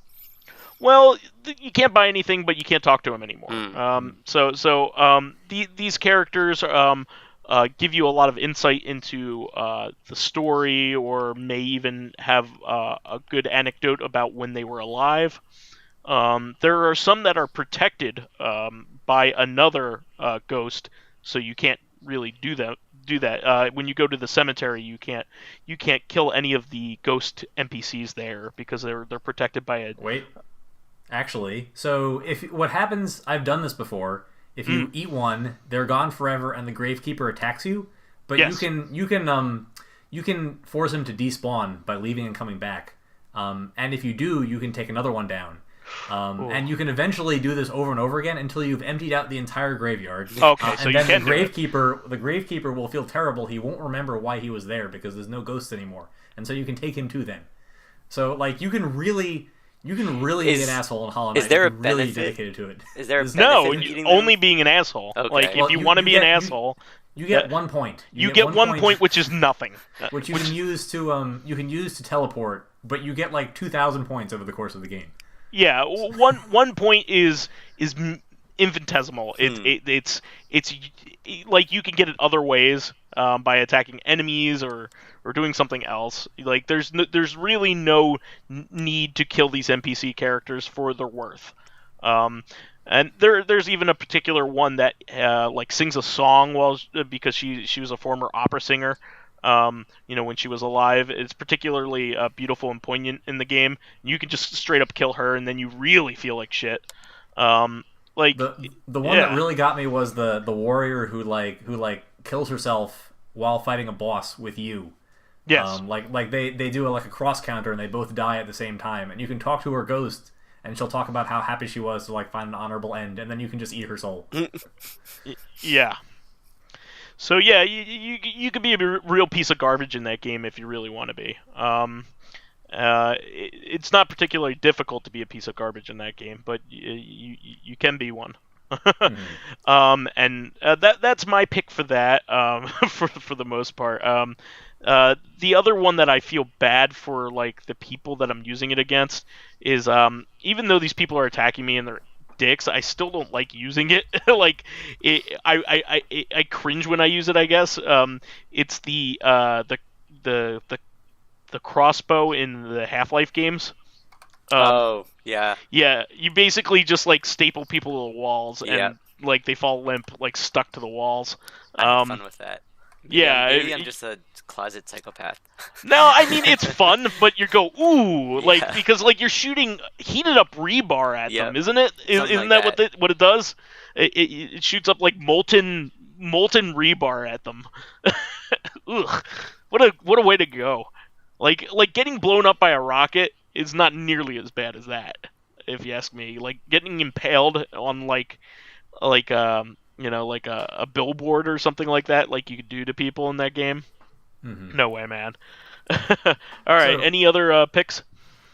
Well, you can't buy anything, but you can't talk to them anymore. These characters give you a lot of insight into the story, or may even have a good anecdote about when they were alive. There are some that are protected by another ghost, so you can't really do that. When you go to the cemetery, you can't kill any of the ghost NPCs there because they're protected by a. Wait. Actually, so if what happens, I've done this before. If you eat one, they're gone forever, and the Gravekeeper attacks you. But yes. you can force him to despawn by leaving and coming back. And if you do, you can take another one down. And you can eventually do this over and over again until you've emptied out the entire graveyard. Okay, so and you then can the Gravekeeper will feel terrible. He won't remember why he was there because there's no ghosts anymore, and so you can take him too then. So you can really be an asshole in Hollow Knight. Is there a really benefit? Dedicated to it? Is there a benefit No, in eating only them? being an asshole. Okay. If you want to be an asshole, you get 1 point. You get 1 point, which is nothing. Which you can use to teleport, but you get 2,000 points over the course of the game. Yeah, 1 point is infinitesimal. It's you can get it other ways by attacking enemies or doing something else. There's really no need to kill these NPC characters for their worth. And there's even a particular one that sings a song because she was a former opera singer. When she was alive. It's particularly beautiful and poignant in the game. You can just straight up kill her, and then you really feel like shit. The one that really got me was the warrior who kills herself while fighting a boss with you. Yes. They do a cross counter, and they both die at the same time, and you can talk to her ghost, and she'll talk about how happy she was to find an honorable end, and then you can just eat her soul. Yeah. So yeah, you could be a real piece of garbage in that game if you really want to be. It's not particularly difficult to be a piece of garbage in that game, but you can be one. And that's my pick for that. For the most part. The other one that I feel bad for, the people that I'm using it against, is even though these people are attacking me and they're dicks, I still don't like using it. I cringe when I use it, I guess. It's the crossbow in the Half-Life games. Yeah. Yeah, you basically just staple people to the walls, and they fall limp, stuck to the walls. I have fun with that. Yeah, maybe I'm just a closet psychopath. No, I mean it's fun, but you go ooh, because you're shooting heated up rebar at them, isn't it? Isn't that what it does? It shoots up molten rebar at them. Ugh, what a way to go! Getting blown up by a rocket is not nearly as bad as that, if you ask me. Getting impaled on a billboard or something like that, you could do to people in that game. Mm-hmm. No way, man. All right, any other picks?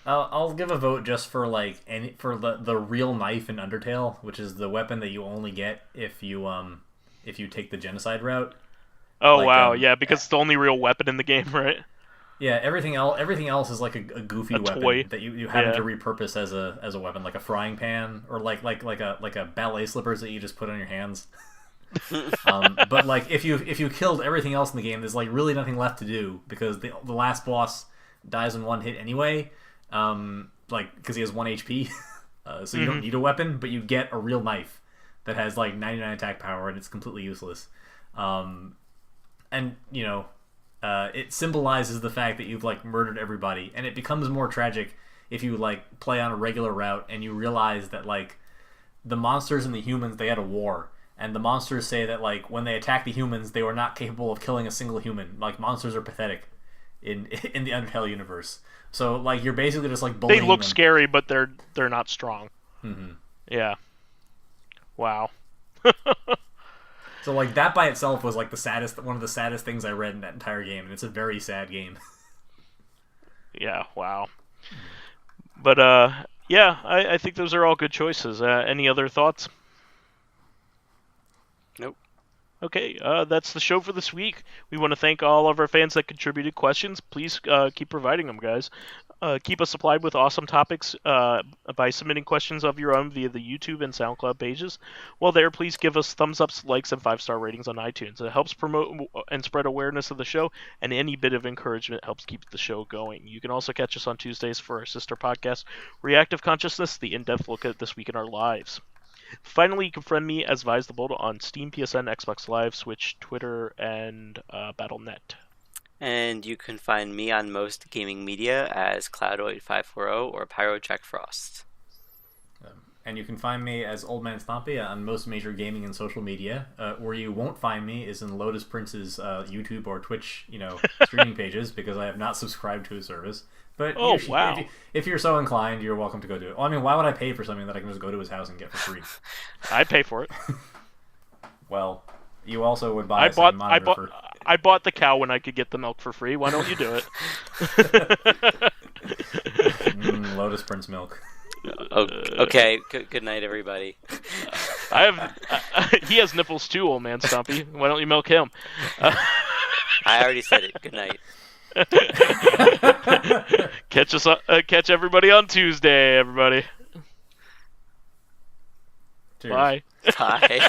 I'll give a vote just for the real knife in Undertale, which is the weapon that you only get if you take the genocide route. Oh wow, yeah, because it's the only real weapon in the game, right? Yeah, everything else is a goofy weapon toy. that you have to repurpose as a weapon, like a frying pan or like a ballet slippers that you just put on your hands. But if you killed everything else in the game, there's really nothing left to do because the last boss dies in one hit anyway. Because he has 1 HP, so you don't need a weapon, but you get a real knife that has 99 attack power and it's completely useless. and it symbolizes the fact that you've like murdered everybody, and it becomes more tragic if you like play on a regular route and you realize that like the monsters and the humans, they had a war, and the monsters say that like when they attack the humans, they were not capable of killing a single human. Like monsters are pathetic in the Undertale universe. So like you're basically just like bullying They look them. scary, but they're not strong. Mm-hmm. Yeah. Wow. So like that by itself was like one of the saddest things I read in that entire game, and it's a very sad game. Yeah. Wow. But yeah, I think those are all good choices. Any other thoughts? Nope. Okay, that's the show for this week. We want to thank all of our fans that contributed questions. Please keep providing them, guys. Keep us supplied with awesome topics by submitting questions of your own via the YouTube and SoundCloud pages. While there, please give us thumbs ups, likes, and 5-star ratings on iTunes. It helps promote and spread awareness of the show, and any bit of encouragement helps keep the show going. You can also catch us on Tuesdays for our sister podcast, Corrective Consciousness, the in-depth look at this week in our lives. Finally, you can friend me as vysethebold on Steam, PSN, Xbox Live, Switch, Twitter, and Battle.net. And you can find me on most gaming media as Cloudoid540 or PyroJackFrost. And you can find me as OldManStompy on most major gaming and social media. Where you won't find me is in Lotus Prince's YouTube or Twitch, streaming pages, because I have not subscribed to his service. But wow. if you're so inclined, you're welcome to go do it. Well, I mean, why would I pay for something that I can just go to his house and get for free? I pay for it. Well, you also would buy a monitor for... I bought the cow when I could get the milk for free. Why don't you do it? Lotus Prince milk. Okay. Good night, everybody. He has nipples too, OldManStompy. Why don't you milk him? I already said it. Good night. Catch everybody on Tuesday, everybody. Cheers. Bye. Bye.